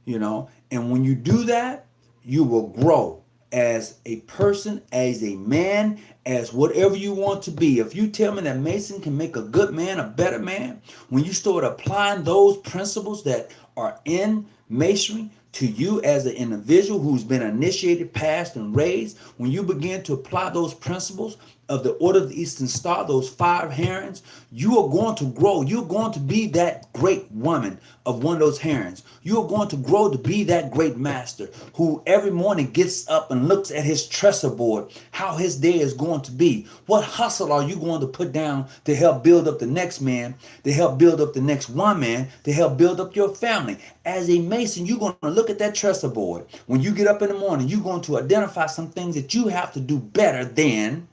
you know. And when you do that, you will grow as a person, as a man, as whatever you want to be. If you tell me that Mason can make a good man, a better man, when you start applying those principles that are in Masonry to you as an individual who's been initiated, passed, and raised, when you begin to apply those principles of the Order of the Eastern Star, those 5 herons, you are going to grow. You're going to be that great woman of one of those herons. You are going to grow to be that great master who every morning gets up and looks at his trestle board, how his day is going to be. What hustle are you going to put down to help build up the next man, to help build up the next woman, to help build up your family? As a Mason, you're going to look at that trestle board. When you get up in the morning, you're going to identify some things that you have to do better than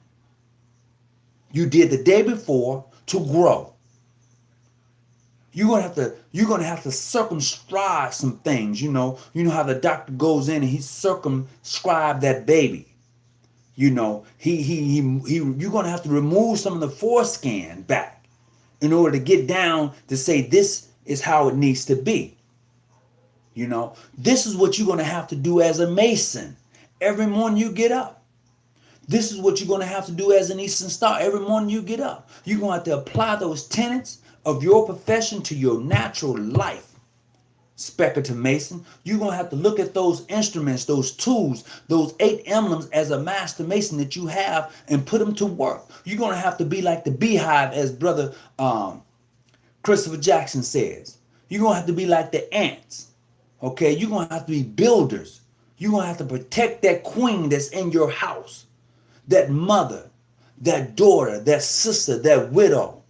you did the day before to grow. You're gonna have to circumscribe some things. You know how the doctor goes in and he circumscribe that baby. You're gonna have to remove some of the foreskin back in order to get down to say this is how it needs to be. This is what you're gonna have to do as a Mason every morning you get up. This is what you're going to have to do as an Eastern Star every morning you get up. You're going to have to apply those tenets of your profession to your natural life. Speculative Mason, you're going to have to look at those instruments, those tools, those 8 emblems as a Master Mason that you have and put them to work. You're going to have to be like the beehive, as Brother Christopher Jackson says. You're going to have to be like the ants. Okay, you're going to have to be builders. You're going to have to protect that queen that's in your house. That mother, that daughter, that sister, that widow,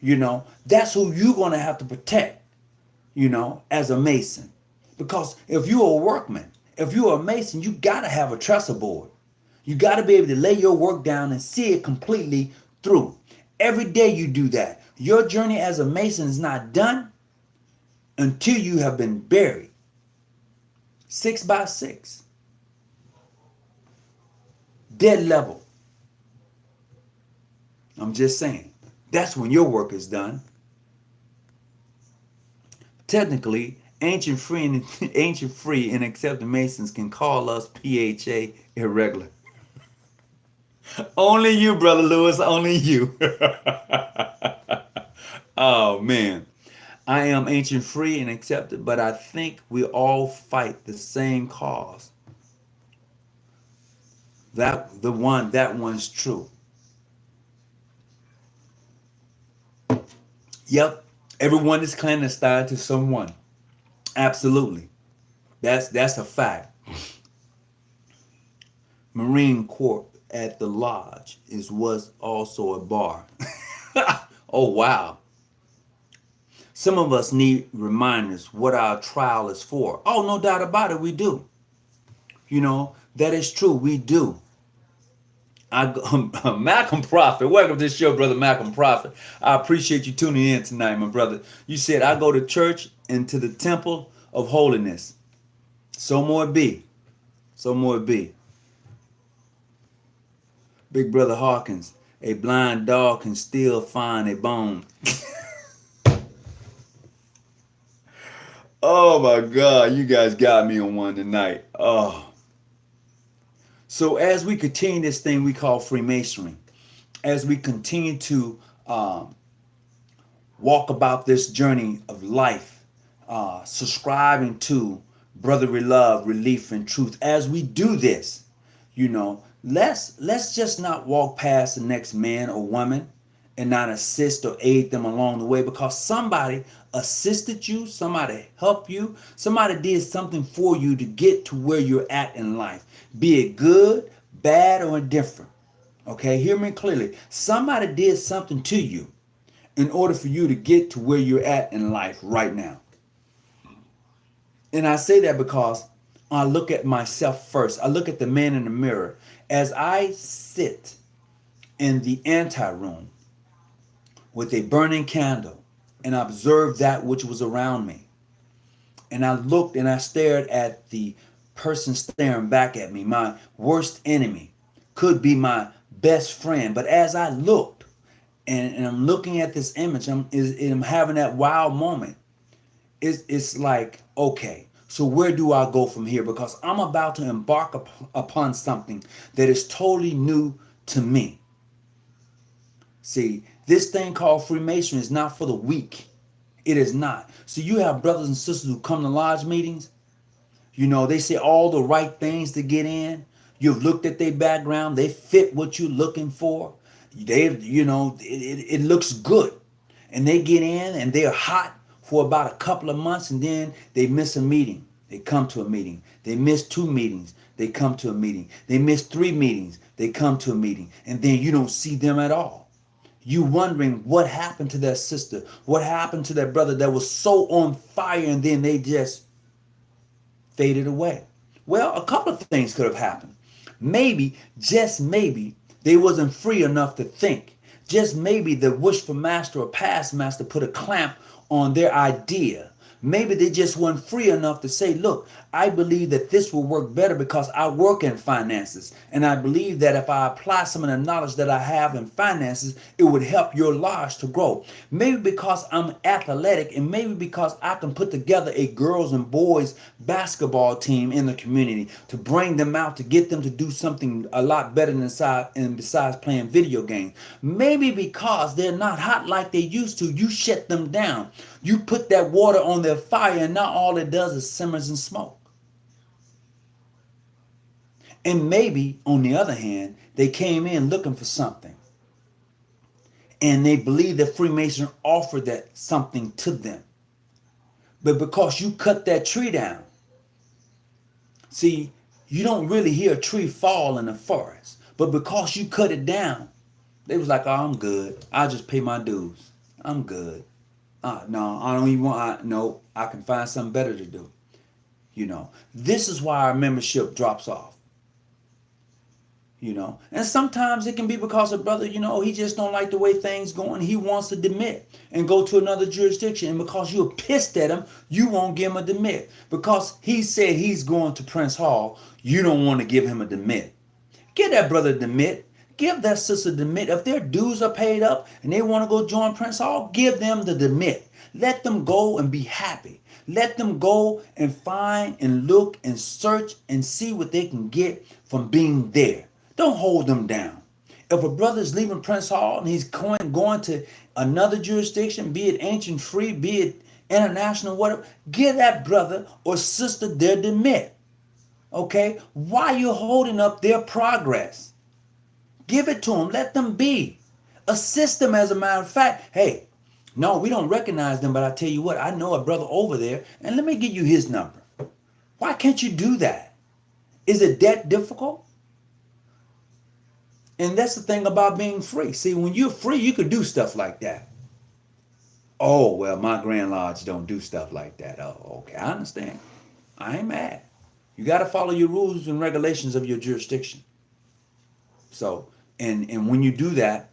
that's who you're going to have to protect, as a Mason. Because if you're a workman, if you're a Mason, you got to have a trestle board. You got to be able to lay your work down and see it completely through. Every day you do that. Your journey as a Mason is not done until you have been buried. 6 by 6. Dead level. I'm just saying. That's when your work is done. Technically, ancient free and accepted Masons can call us PHA irregular. Only you, Brother Lewis, only you. Oh, man. I am ancient free and accepted, but I think we all fight the same cause. That one's true. Yep, everyone is clandestine to someone. Absolutely, that's a fact. Marine Corps at the lodge was also a bar. Oh wow. Some of us need reminders what our trial is for. Oh, no doubt about it, we do. That is true, we do. Malcolm Prophet, welcome to the show, Brother Malcolm Prophet. I appreciate you tuning in tonight, my brother. You said, I go to church and to the temple of holiness. So more it be. So more it be. Big Brother Hawkins, a blind dog can still find a bone. Oh my God, you guys got me on one tonight. Oh. So as we continue this thing we call Freemasonry, as we continue to walk about this journey of life, subscribing to brotherly love, relief, and truth, as we do this, let's just not walk past the next man or woman and not assist or aid them along the way, because somebody assisted you, somebody helped you, somebody did something for you to get to where you're at in life, be it good, bad, or indifferent. Okay, hear me clearly. Somebody did something to you in order for you to get to where you're at in life right now. And I say that because I look at myself first. I look at the man in the mirror. As I sit in the anteroom with a burning candle and observed that which was around me, and I looked and I stared at the person staring back at me, my worst enemy, could be my best friend. But as I looked and I'm looking at this image, I'm having that wow moment. It's like, okay, so where do I go from here? Because I'm about to embark upon something that is totally new to me. See, this thing called Freemasonry is not for the weak. It is not. So you have brothers and sisters who come to lodge meetings. They say all the right things to get in. You've looked at their background. They fit what you're looking for. It looks good. And they get in and they're hot for about a couple of months, and then they miss a meeting. They come to a meeting. They miss 2 meetings. They come to a meeting. They miss 3 meetings. They come to a meeting. And then you don't see them at all. You wondering what happened to that sister, what happened to that brother that was so on fire, and then they just faded away. Well, a couple of things could have happened. Maybe, just maybe, they wasn't free enough to think. Just maybe the wishful master or past master put a clamp on their idea. Maybe they just weren't free enough to say, look, I believe that this will work better because I work in finances. And I believe that if I apply some of the knowledge that I have in finances, it would help your lodge to grow. Maybe because I'm athletic, and maybe because I can put together a girls and boys basketball team in the community to bring them out, to get them to do something a lot better than besides playing video games. Maybe because they're not hot like they used to, you shut them down. You put that water on their fire, and now all it does is simmers and smoke. And maybe, on the other hand, they came in looking for something. And they believed that Freemason offered that something to them. But because you cut that tree down, see, you don't really hear a tree fall in the forest. But because you cut it down, they was like, oh, I'm good. I'll just pay my dues. I'm good. No, I don't even want, no, I can find something better to do. This is why our membership drops off. And sometimes it can be because a brother, he just don't like the way things going. He wants to demit and go to another jurisdiction. And because you're pissed at him, you won't give him a demit. Because he said he's going to Prince Hall, you don't want to give him a demit. Give that brother a demit. Give that sister demit. If their dues are paid up and they want to go join Prince Hall, give them the demit. Let them go and be happy. Let them go and find and look and search and see what they can get from being there. Don't hold them down. If a brother is leaving Prince Hall and he's going to another jurisdiction, be it ancient free, be it international, whatever, give that brother or sister their demit. Okay? Why are you holding up their progress? Give it to them. Let them be. Assist them, as a matter of fact. Hey, no, we don't recognize them, but I tell you what, I know a brother over there, and let me give you his number. Why can't you do that? Is it that difficult? And that's the thing about being free. See, when you're free, you could do stuff like that. Oh, well, my Grand Lodge don't do stuff like that. Oh, okay, I understand. I ain't mad. You got to follow your rules and regulations of your jurisdiction. So, and when you do that,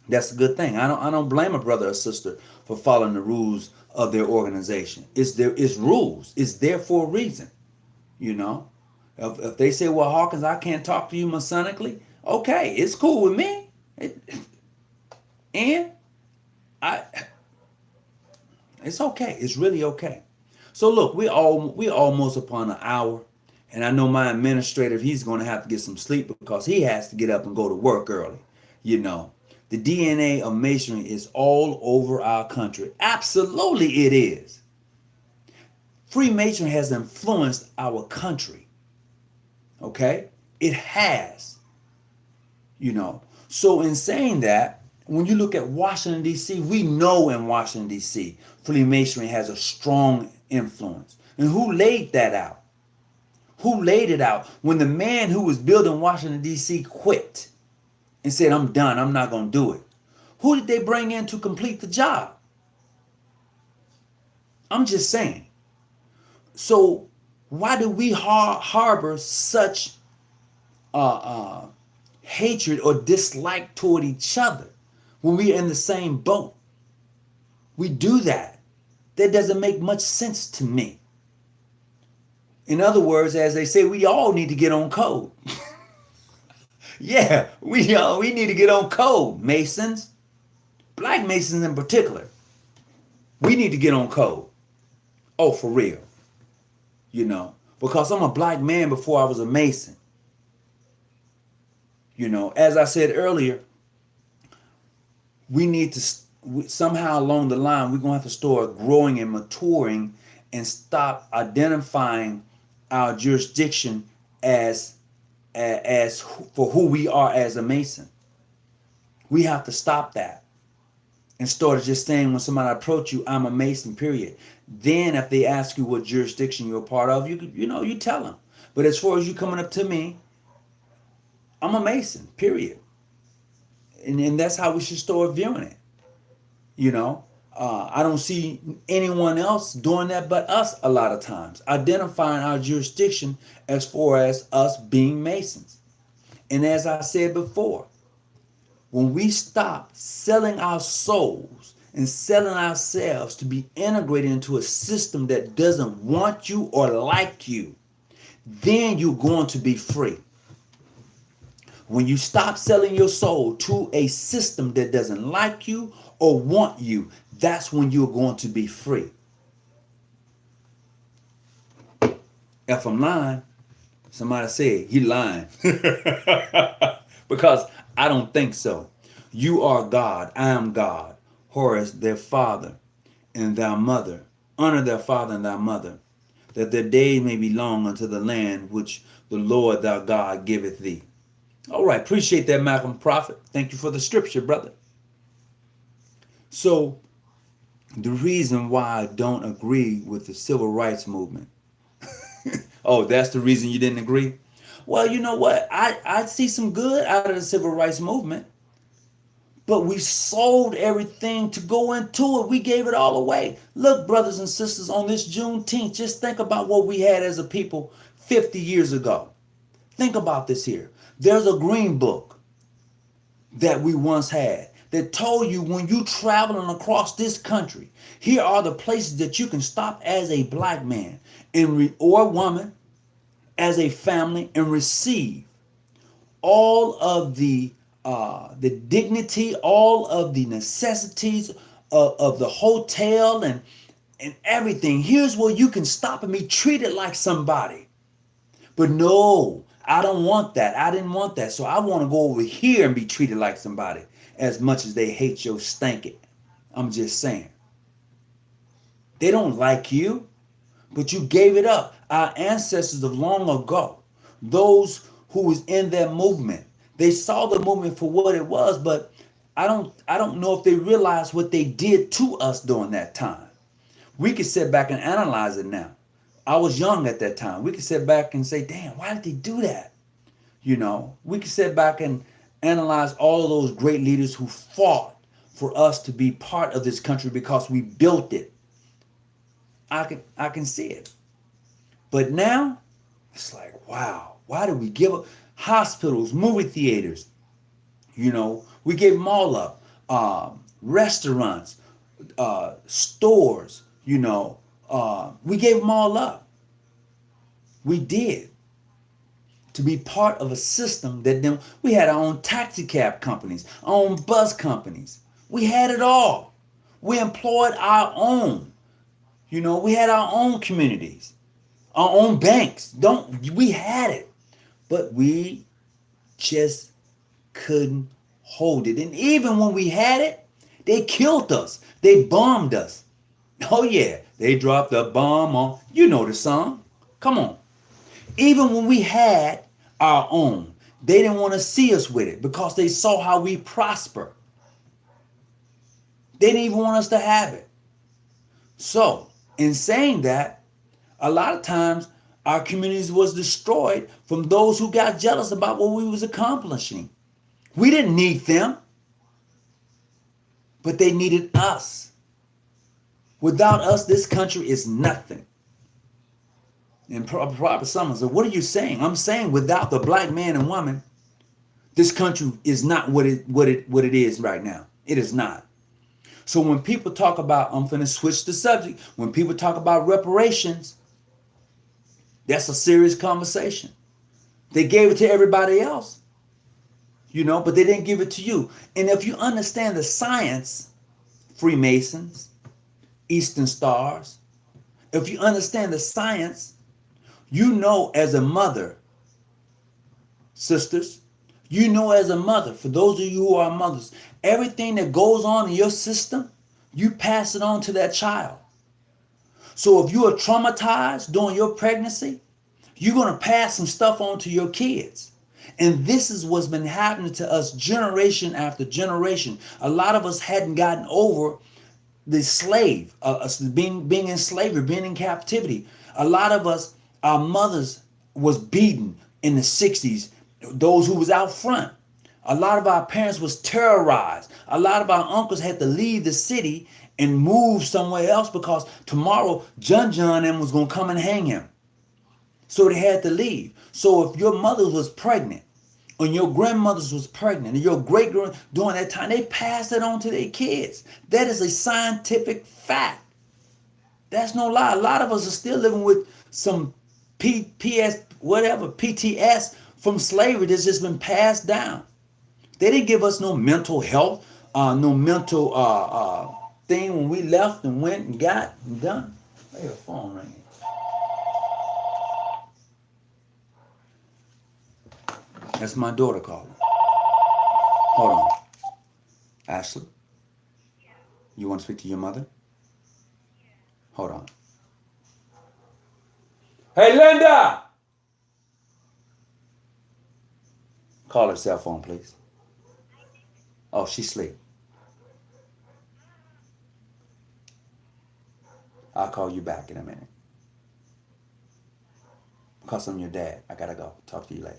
that's a good thing. I don't blame a brother or sister for following the rules of their organization. It's rules. It's there for a reason. If they say, well, Hawkins, I can't talk to you Masonically, okay, it's cool with me. It's okay. It's really okay. So look, we almost upon an hour. And I know my administrator, he's going to have to get some sleep because he has to get up and go to work early. The DNA of Masonry is all over our country. Absolutely it is. Freemasonry has influenced our country. Okay? It has. So in saying that, when you look at Washington, D.C., we know in Washington, D.C., Freemasonry has a strong influence. And who laid that out? Who laid it out? When the man who was building Washington, D.C. quit and said, I'm done, I'm not going to do it. Who did they bring in to complete the job? I'm just saying. So why do we harbor such hatred or dislike toward each other when we're in the same boat? We do that. That doesn't make much sense to me. In other words, as they say, we all need to get on code. Yeah, we need to get on code, Masons. Black Masons in particular. We need to get on code. Oh, for real. Because I'm a black man before I was a Mason. As I said earlier, we need to, somehow along the line, we're going to have to start growing and maturing and stop identifying our jurisdiction as as for who we are as a Mason. We have to stop that and start just saying when somebody approach you, I'm a Mason, period. Then if they ask you what jurisdiction you're a part of, you tell them. But as far as you coming up to me, I'm a Mason, period. And that's how we should start viewing it. I don't see anyone else doing that but us a lot of times, identifying our jurisdiction as far as us being Masons. And as I said before, when we stop selling our souls and selling ourselves to be integrated into a system that doesn't want you or like you, then you're going to be free. When you stop selling your soul to a system that doesn't like you or want you, that's when you're going to be free. If I'm lying, somebody said, "You lying." Because I don't think so. You are God, I am God. Horus, their father, and thy mother. Honor their father and thy mother, that their days may be long unto the land which the Lord thy God giveth thee. All right, appreciate that, Malcolm Prophet. Thank you for the scripture, brother. So, the reason why I don't agree with the civil rights movement. Oh, that's the reason you didn't agree? Well, you know what? I see some good out of the civil rights movement. But we sold everything to go into it. We gave it all away. Look, brothers and sisters, on this Juneteenth, just think about what we had as a people 50 years ago. Think about this here. There's a green book that we once had that told you when you traveling across this country, here are the places that you can stop as a black man or woman, as a family, and receive all of the dignity, all of the necessities of the hotel and everything. Here's where you can stop and be treated like somebody. But no, I don't want that. I didn't want that. So I want to go over here and be treated like somebody as much as they hate your stank. I'm just saying. They don't like you, but you gave it up. Our ancestors of long ago, those who was in that movement, they saw the movement for what it was, but I don't know if they realized what they did to us during that time. We could sit back and analyze it now. I was young at that time. We could sit back and say, damn, why did they do that? We could sit back and analyze all of those great leaders who fought for us to be part of this country because we built it. I can see it. But now, it's like, wow, why did we give up? Hospitals, movie theaters, we gave them all up. Restaurants, stores, we gave them all up. We did. To be part of a system that then we had our own taxi cab companies, our own bus companies. We had it all. We employed our own. We had our own communities, our own banks. We had it. But we just couldn't hold it. And even when we had it, they killed us. They bombed us. Oh yeah, they dropped a bomb on, the song. Come on. Even when we had our own, they didn't want to see us with it because they saw how we prosper. They didn't even want us to have it. So, in saying that, a lot of times our communities was destroyed from those who got jealous about what we was accomplishing. We didn't need them, but they needed us. Without us, this country is nothing. And Prophet Solomon said, what are you saying? I'm saying without the black man and woman, this country is not what it is right now. It is not. So when people talk about, I'm going to switch the subject. When people talk about reparations, that's a serious conversation. They gave it to everybody else, but they didn't give it to you. And if you understand the science, Freemasons, Eastern Stars, if you understand the science, as a mother, sisters, as a mother, for those of you who are mothers, everything that goes on in your system, you pass it on to that child. So if you are traumatized during your pregnancy, you're going to pass some stuff on to your kids. And this is what's been happening to us generation after generation. A lot of us hadn't gotten over the slave, being in slavery, being in captivity. A lot of us, our mothers was beaten in the 60s, those who was out front. A lot of our parents was terrorized. A lot of our uncles had to leave the city and move somewhere else because tomorrow John and them was going to come and hang him. So they had to leave. So if your mother was pregnant, and your grandmothers was pregnant, and your great-grand during that time, they passed it on to their kids. That is a scientific fact. That's no lie. A lot of us are still living with some PTS from slavery that's just been passed down. They didn't give us no mental health, no mental thing when we left and went and got and done. Hey, a phone ringing. That's my daughter calling. Hold on. Ashley? You want to speak to your mother? Hold on. Hey, Linda! Call her cell phone, please. Oh, she's asleep. I'll call you back in a minute. Because I'm your dad. I gotta go. Talk to you later.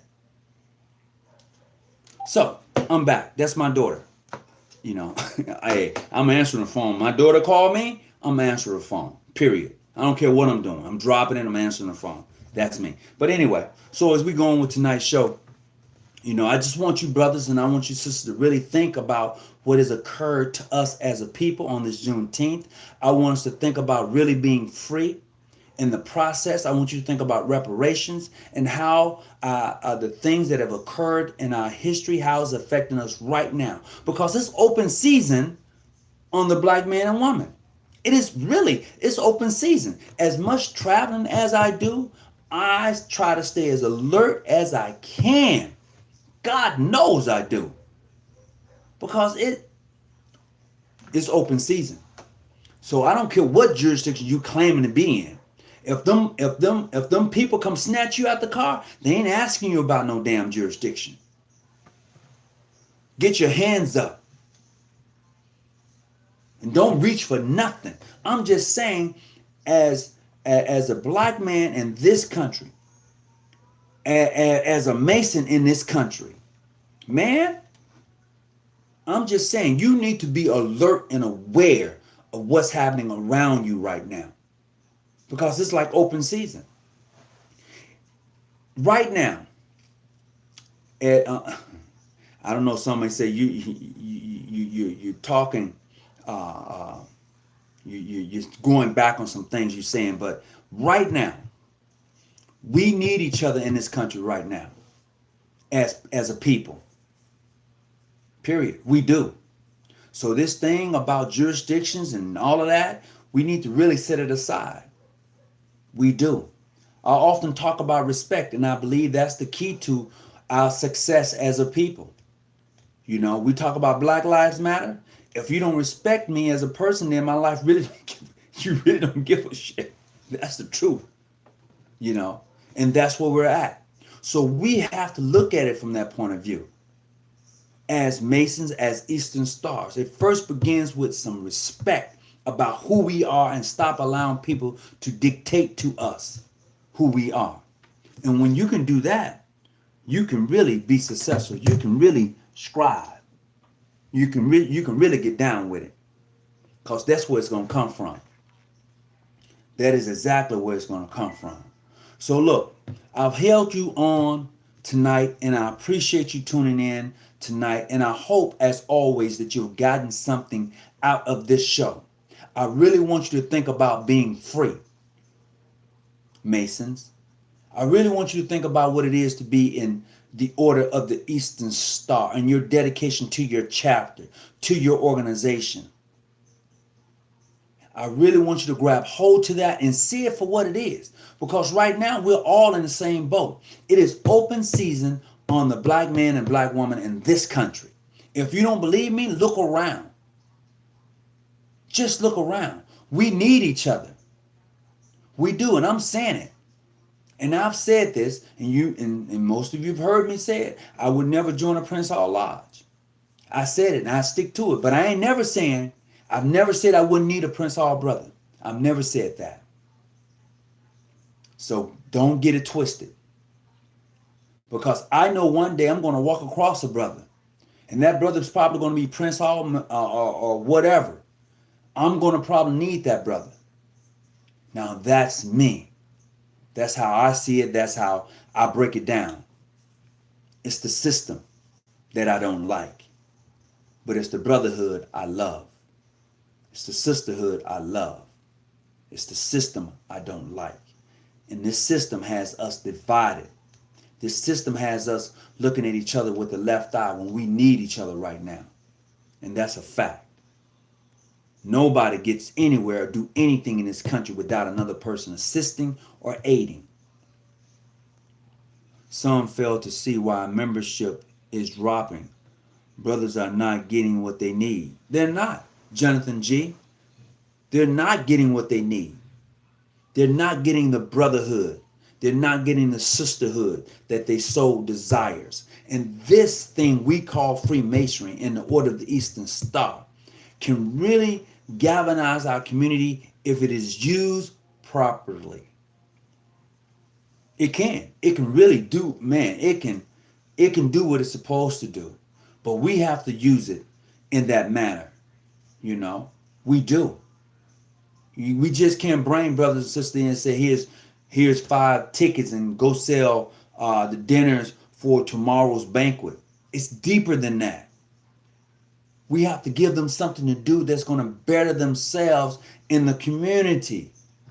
So, I'm back. That's my daughter. You know, I'm answering the phone. My daughter called me, I'm answering the phone. Period. I don't care what I'm doing. I'm dropping it, I'm answering the phone. That's me. But anyway, so as we go on with tonight's show, you know, I just want you brothers and I want you sisters to really think about what has occurred to us as a people on this Juneteenth. I want us to think about really being free. In the process, I want you to think about reparations and how the things that have occurred in our history, how it's affecting us right now. Because it's open season on the black man and woman. It's open season. As much traveling as I do, I try to stay as alert as I can. God knows I do. Because it's open season. So I don't care what jurisdiction you claiming to be in. If them people come snatch you out the car, they ain't asking you about no damn jurisdiction. Get your hands up. And don't reach for nothing. I'm just saying, as a black man in this country, as a Mason in this country, man, I'm just saying you need to be alert and aware of what's happening around you right now. Because it's like open season. Right now, I don't know. Somebody say you're talking, you're going back on some things you're saying. But right now, we need each other in this country right now, as a people. Period. We do. So this thing about jurisdictions and all of that, we need to really set it aside. We do. I often talk about respect, and I believe that's the key to our success as a people. You know, we talk about Black Lives Matter. If you don't respect me as a person, then my life you really don't give a shit. That's the truth. You know, and that's where we're at. So we have to look at it from that point of view. As Masons, as Eastern Stars, it first begins with some respect about who we are and stop allowing people to dictate to us who we are. And when you can do that, you can really be successful. You can really strive. You can really get down with it. Because that's where it's going to come from. That is exactly where it's going to come from. So look, I've held you on tonight, and I appreciate you tuning in tonight. And I hope, as always, that you've gotten something out of this show. I really want you to think about being free, Masons. I really want you to think about what it is to be in the Order of the Eastern Star and your dedication to your chapter, to your organization. I really want you to grab hold to that and see it for what it is. Because right now, we're all in the same boat. It is open season on the black man and black woman in this country. If you don't believe me, look around. Just look around. We need each other. We do, and I'm saying it. And I've said this, and most of you have heard me say it. I would never join a Prince Hall Lodge. I said it and I stick to it. But I ain't never saying, I've never said I wouldn't need a Prince Hall brother. I've never said that. So don't get it twisted. Because I know one day I'm going to walk across a brother. And that brother's probably going to be Prince Hall or whatever. I'm going to probably need that brother. Now that's me. That's how I see it. That's how I break it down. It's the system that I don't like. But it's the brotherhood I love. It's the sisterhood I love. It's the system I don't like. And this system has us divided. This system has us looking at each other with the left eye when we need each other right now. And that's a fact. Nobody gets anywhere or do anything in this country without another person assisting or aiding. Some fail to see why membership is dropping. Brothers are not getting what they need. They're not, Jonathan G. They're not getting what they need. They're not getting the brotherhood. They're not getting the sisterhood that they so desires. And this thing we call Freemasonry in the Order of the Eastern Star can really galvanize our community if it is used properly. It can. It can really do, man, it can do what it's supposed to do. But we have to use it in that manner. You know, we do. We just can't bring brothers and sisters in and say, here's 5 tickets and go sell the dinners for tomorrow's banquet. It's deeper than that. We have to give them something to do that's going to better themselves in the community.